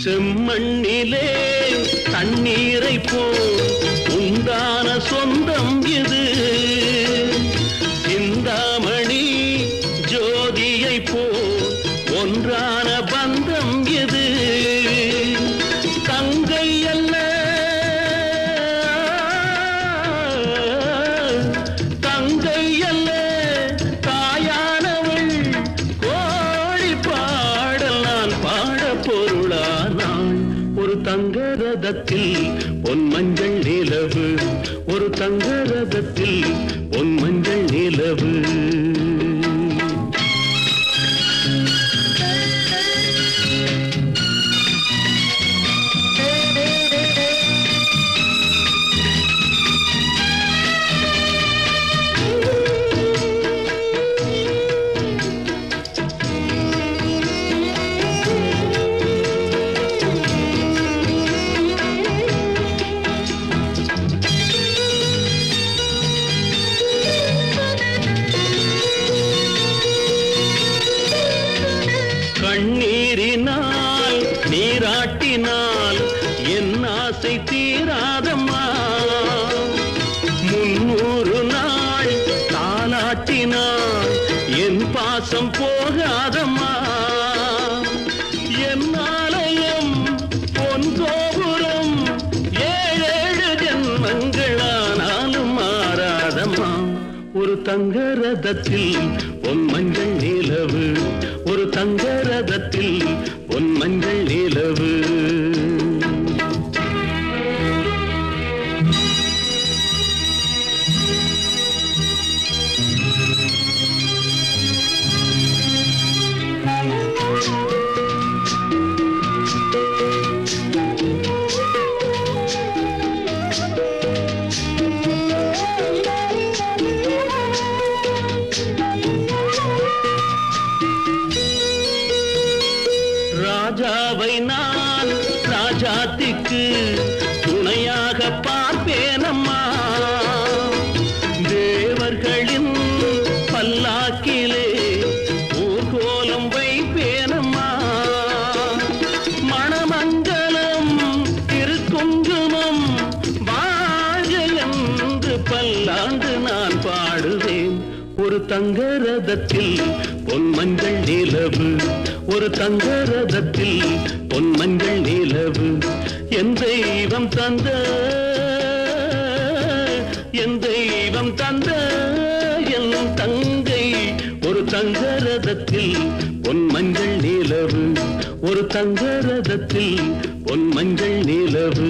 [SPEAKER 1] செம்மண்ணிலே தண்ணீரை போல் உண்டான சொந்தம் இது சிந்தாமணி ஜோதியை போல் ஒன்றான பந்தம் இது தங்கை அல்ல தங்கை அல்ல தாயானவள் கோழி பாடல் நான் பாட பொருளானாள் ஒரு தங்க ரதத்தில் பொன் மஞ்சள் நிலவு ஒரு தங்க ரதத்தில் பொன் மஞ்சள் நிலவு கண்ணீரினால் நீராட்டினால் என் ஆசை தீராதம்மா 300 நாள் தாலாட்டினால் என் பாசம் போகாதம்மா என் ஆலயம் பொன் கோபுரம் 7 ஜென்மங்களானாலும் மாறாதம்மா ஒரு தங்க ரதத்தில் பொன் மஞ்சள் நிலவு ஒரு தங்க ரதத்தில் பொன் மஞ்சள் நிலவு ராஜாவை நான் ராஜாத்திக்கு துணையாக பார்ப்பேனம்மா தேவர்களின் பல்லாக்கிலே ஊர்கோலம் வைப்பேனம்மா மணமங்கலம் திருக்குங்குமம் வாழ்க என்று பல்லாண்டு நான் பாடுவேன் ஒரு தங்க ரதத்தில் பொன் மஞ்சள் நிலவு ஒரு தங்க ரதத்தில் பொன் மஞ்சள் நிலவு என் தெய்வம் தந்த என் தெய்வம் தந்த என் தங்கை ஒரு தங்க ரதத்தில் பொன் மஞ்சள் நிலவு ஒரு தங்க ரதத்தில் பொன் மஞ்சள் நிலவு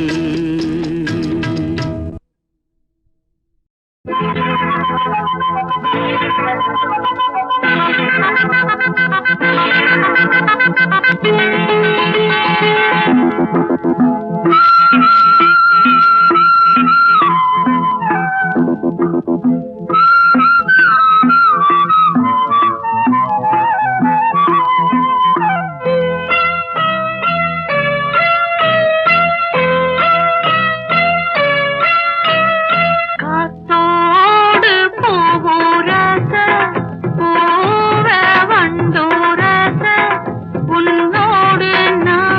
[SPEAKER 2] உன்னோடு நான்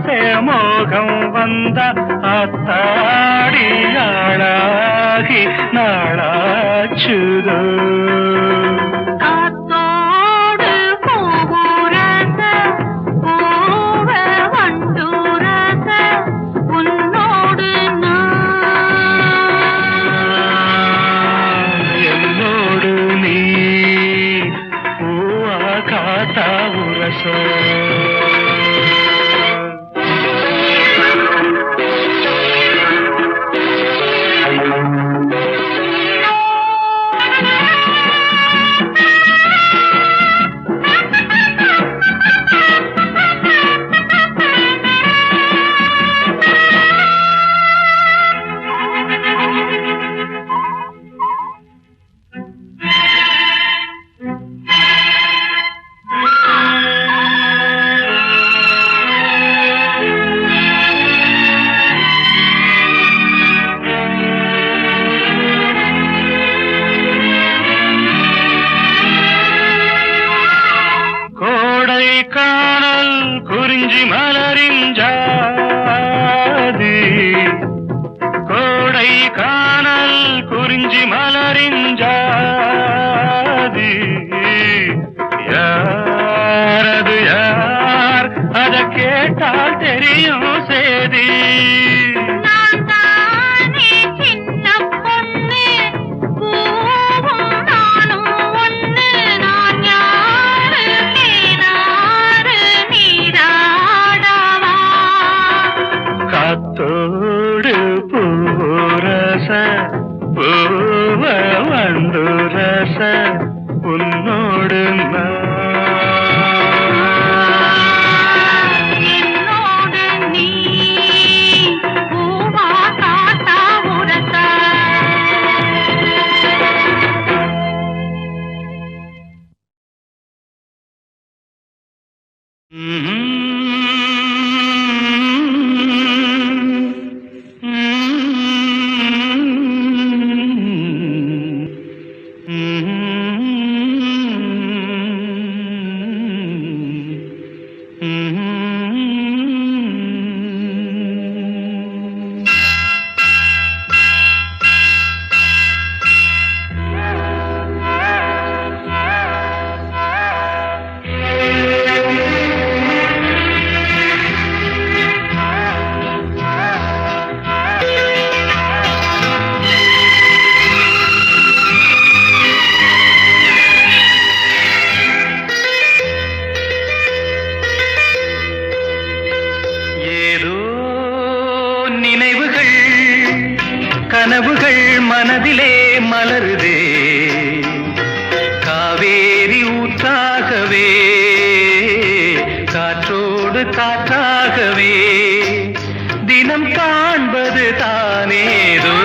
[SPEAKER 1] ஆசை மோகம் வந்த அத்தாடியாளாகி நாளாச்சுதோ
[SPEAKER 2] காத்தோடு பூவுரச பூவ வண்டுரச உன்னோடு
[SPEAKER 1] என்னோடு நீ பூவா காத்தா உரச காணல் குறிஞ்சி மலரின் ஜாதி கோடை காணல் குறிஞ்சி மலரின் ஜாதி யாரது யார் அத கேட்டால் தெரியும் சேதி காத்தோடு பூரச பூவ வண்டுரச உன்னோடு
[SPEAKER 2] என்னோடு நீ பூவா காத்தா உரச நினைவுகள் கனவுகள் மனதிலே மலருதே காவேரி ஊற்றாகவே காற்றோடு காற்றாகவே தினம் காண்பது தானேதோ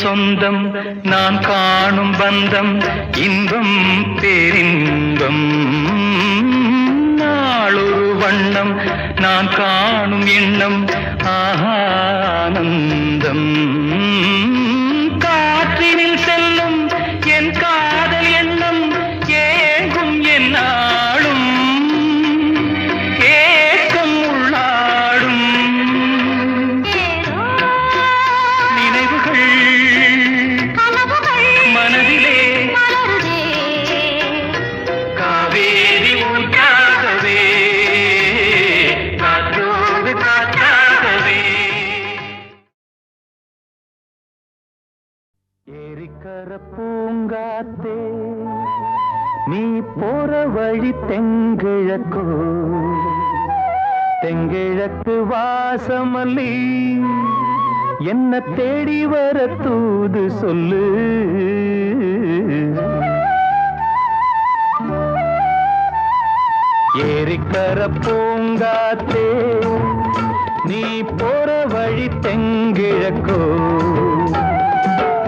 [SPEAKER 1] சொந்தம் நான் காணும் பந்தம் இன்பம் பேரின்பம் நாளொரு வண்ணம் நான் காணும் எண்ணம் ஆனந்தம் காற்றினில் செல்லும் என் காதல் எண்ணம் ஏங்கும் என் நாளும் ஏக்கம் உள்ளாடும் நினைவுகள் மனதிலே காவேரி ஊற்றாகவே காற்றோடு காற்றாகவே ஏரிக்கர பூங்காத்தே நீ போற வழி தெங்கிழக்கோ தெங்கிழக்கு வாசமல்லி என்ன தேடி வர தூது சொல்லு ஏரிக்கர பூங்காத்தே நீ போற வழி தெங்கிழக்கோ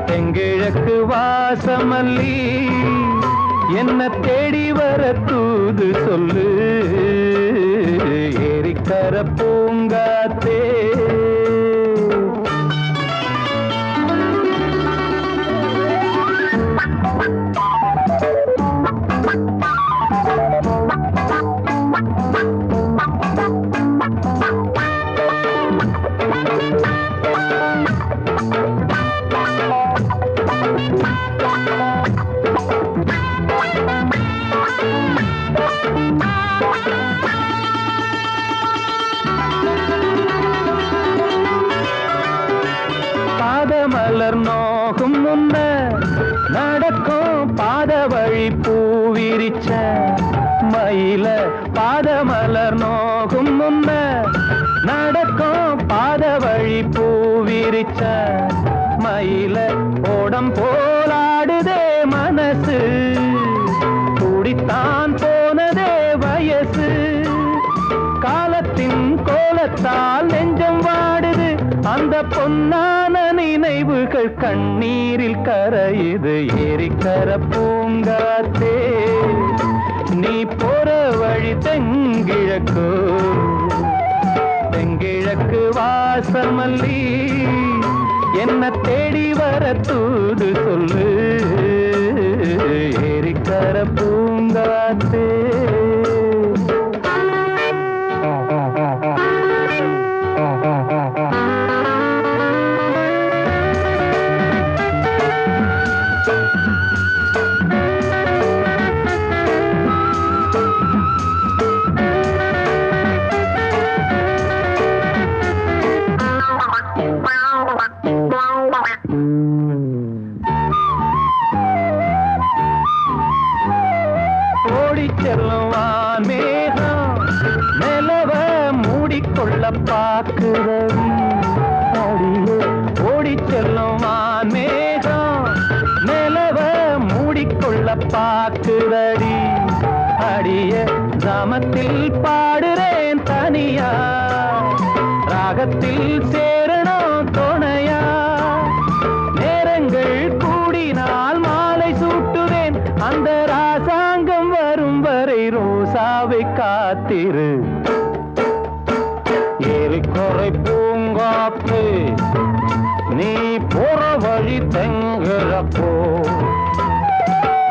[SPEAKER 1] தெங்கிழக்கு வாசமல்லி என்ன தேடி வர தூது சொல்லு ஏரிக்கர பூங்காத்தே பாதமலர் நோகும் முன்ன நடக்கும் பாத வழி பூவிரிச்ச மயில பாதமலர் நோகும் முன்ன நடக்கும் பாத வழி பூவிரிச்ச மயில ஓடம் போலாடுதே மனசு கூடித்தான் போனதே வயசு காலத்தின் கோலத்தால் நெஞ்சம் வாடுது அந்த பொன்னான நினைவுகள் கண்ணீரில் கரையுது ஏரிக்கர பூங்காத்தே நீ போற வழி தெங்கிழக்கு தெங்கிழக்கு வாசமல்லி என்ன தேடி வர தூது சொல்லு ஏரிக்கர பூங்காத்தே செல்லுவான் மேகம் நிலவ மூடிக்கொள்ள பாக்குறவி அடியே ஓடி செல்லுவான் மேகம் நிலவ மூடிக்கொள்ள பாக்குறடி அடிய கிராமத்தில் பாடுறேன் தனியா ராகத்தில் சேரணும் துணையா நேரங்கள் கூடினால் மாலை சூட்டுவேன் அந்த ராசாங்கம் வரும் வரை ரோசாவை காத்திரு ஏரிக்கரை பூங்காத்து நீ போற வழி தெங்கிழக்கோ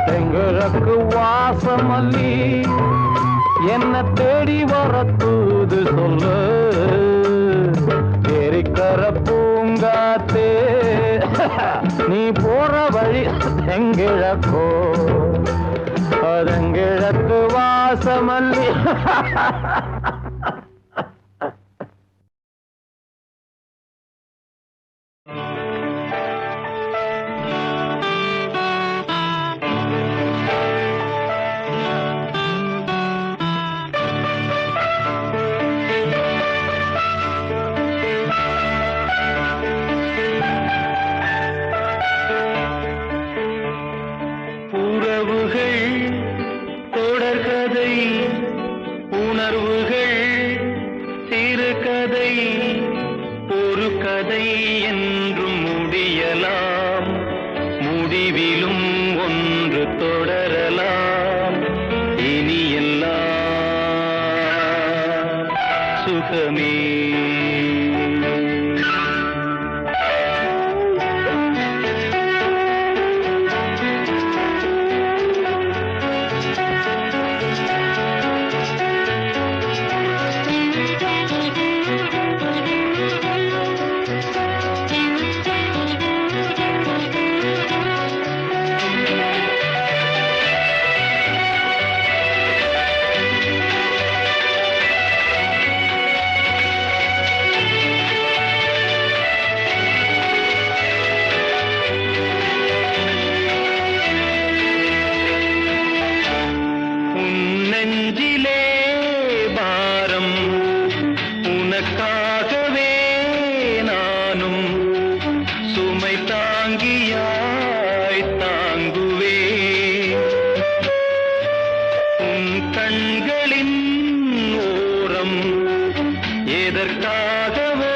[SPEAKER 1] தெங்கிழக்கு வாசமல்லி என்ன தேடி வர தூது சொல்லு ஏரிக்கர பூங்காத்தே நீ போற வழி தெங்கிழக்கோ தெங்கிழக்கு வாசமல்லி கதை என்றும் முடியலாம். சுகமே. நெஞ்சிலே பாரம் உனக்காகவே நானும் சுமை தாங்கியாய் தாங்குவே. உன் கண்களின் ஓரம் எதற்காகவோ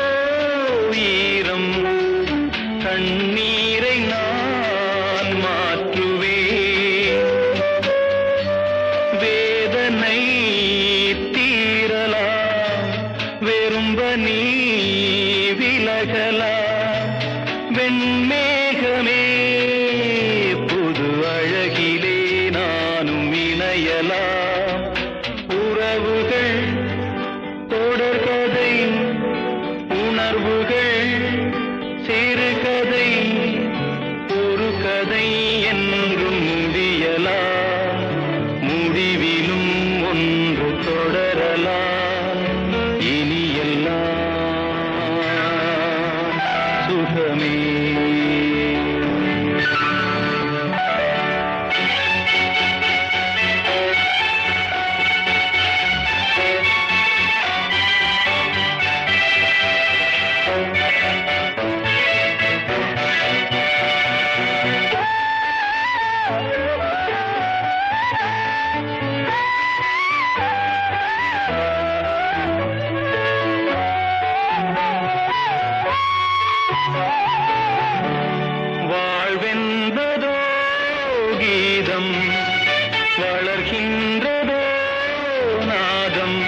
[SPEAKER 1] ஈரம் கண்ணீரை நான் மாற்றுவே. வேதனை தீரலா வெறும்ப நீ விலகலா. வெண்மேகமே புது அழகிலே நானும் இணையலா. உறவுகள் தொடர்கதை உணர்வுகள் சிறுகதை ஒரு கதை என்றும் முடியலா. முடிவிலும் ஒன்று தொடரலாம். இனியெல்லாம் சுகமே. வாழ்வென்பதோ கீதம் வளர்கின்றதோ நாதம்.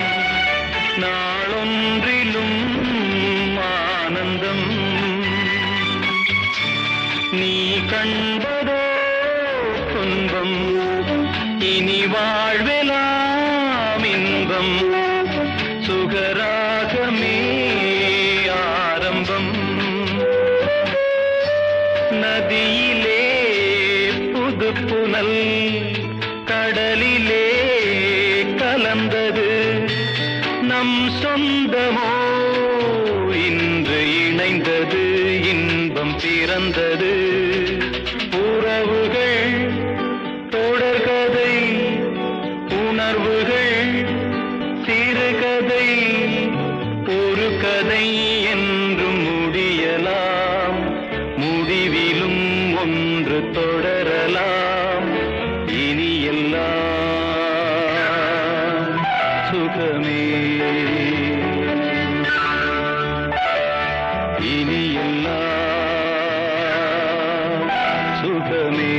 [SPEAKER 1] நாளொன்றிலும் ஆனந்தம் நீ கண்பதோ துன்பம். இனி வாழ்வெலாம் இன்பம் சுகராகமே ஆரம்பம். நதியிலே புது புனல் கடலிலே கலந்தது. நம் சொந்தமோ இன்று இணைந்தது. இன்பம் பிறந்தது. உறவுகள் தொடர்கதை உணர்வுகள் சிறுகதை ஒரு கதை என்றும் முடியலாம். முடிவிலும் ஒன்று தொடரலாம். இனியெல்லாம் சுகமே. இனியெல்லாம் சுகமே.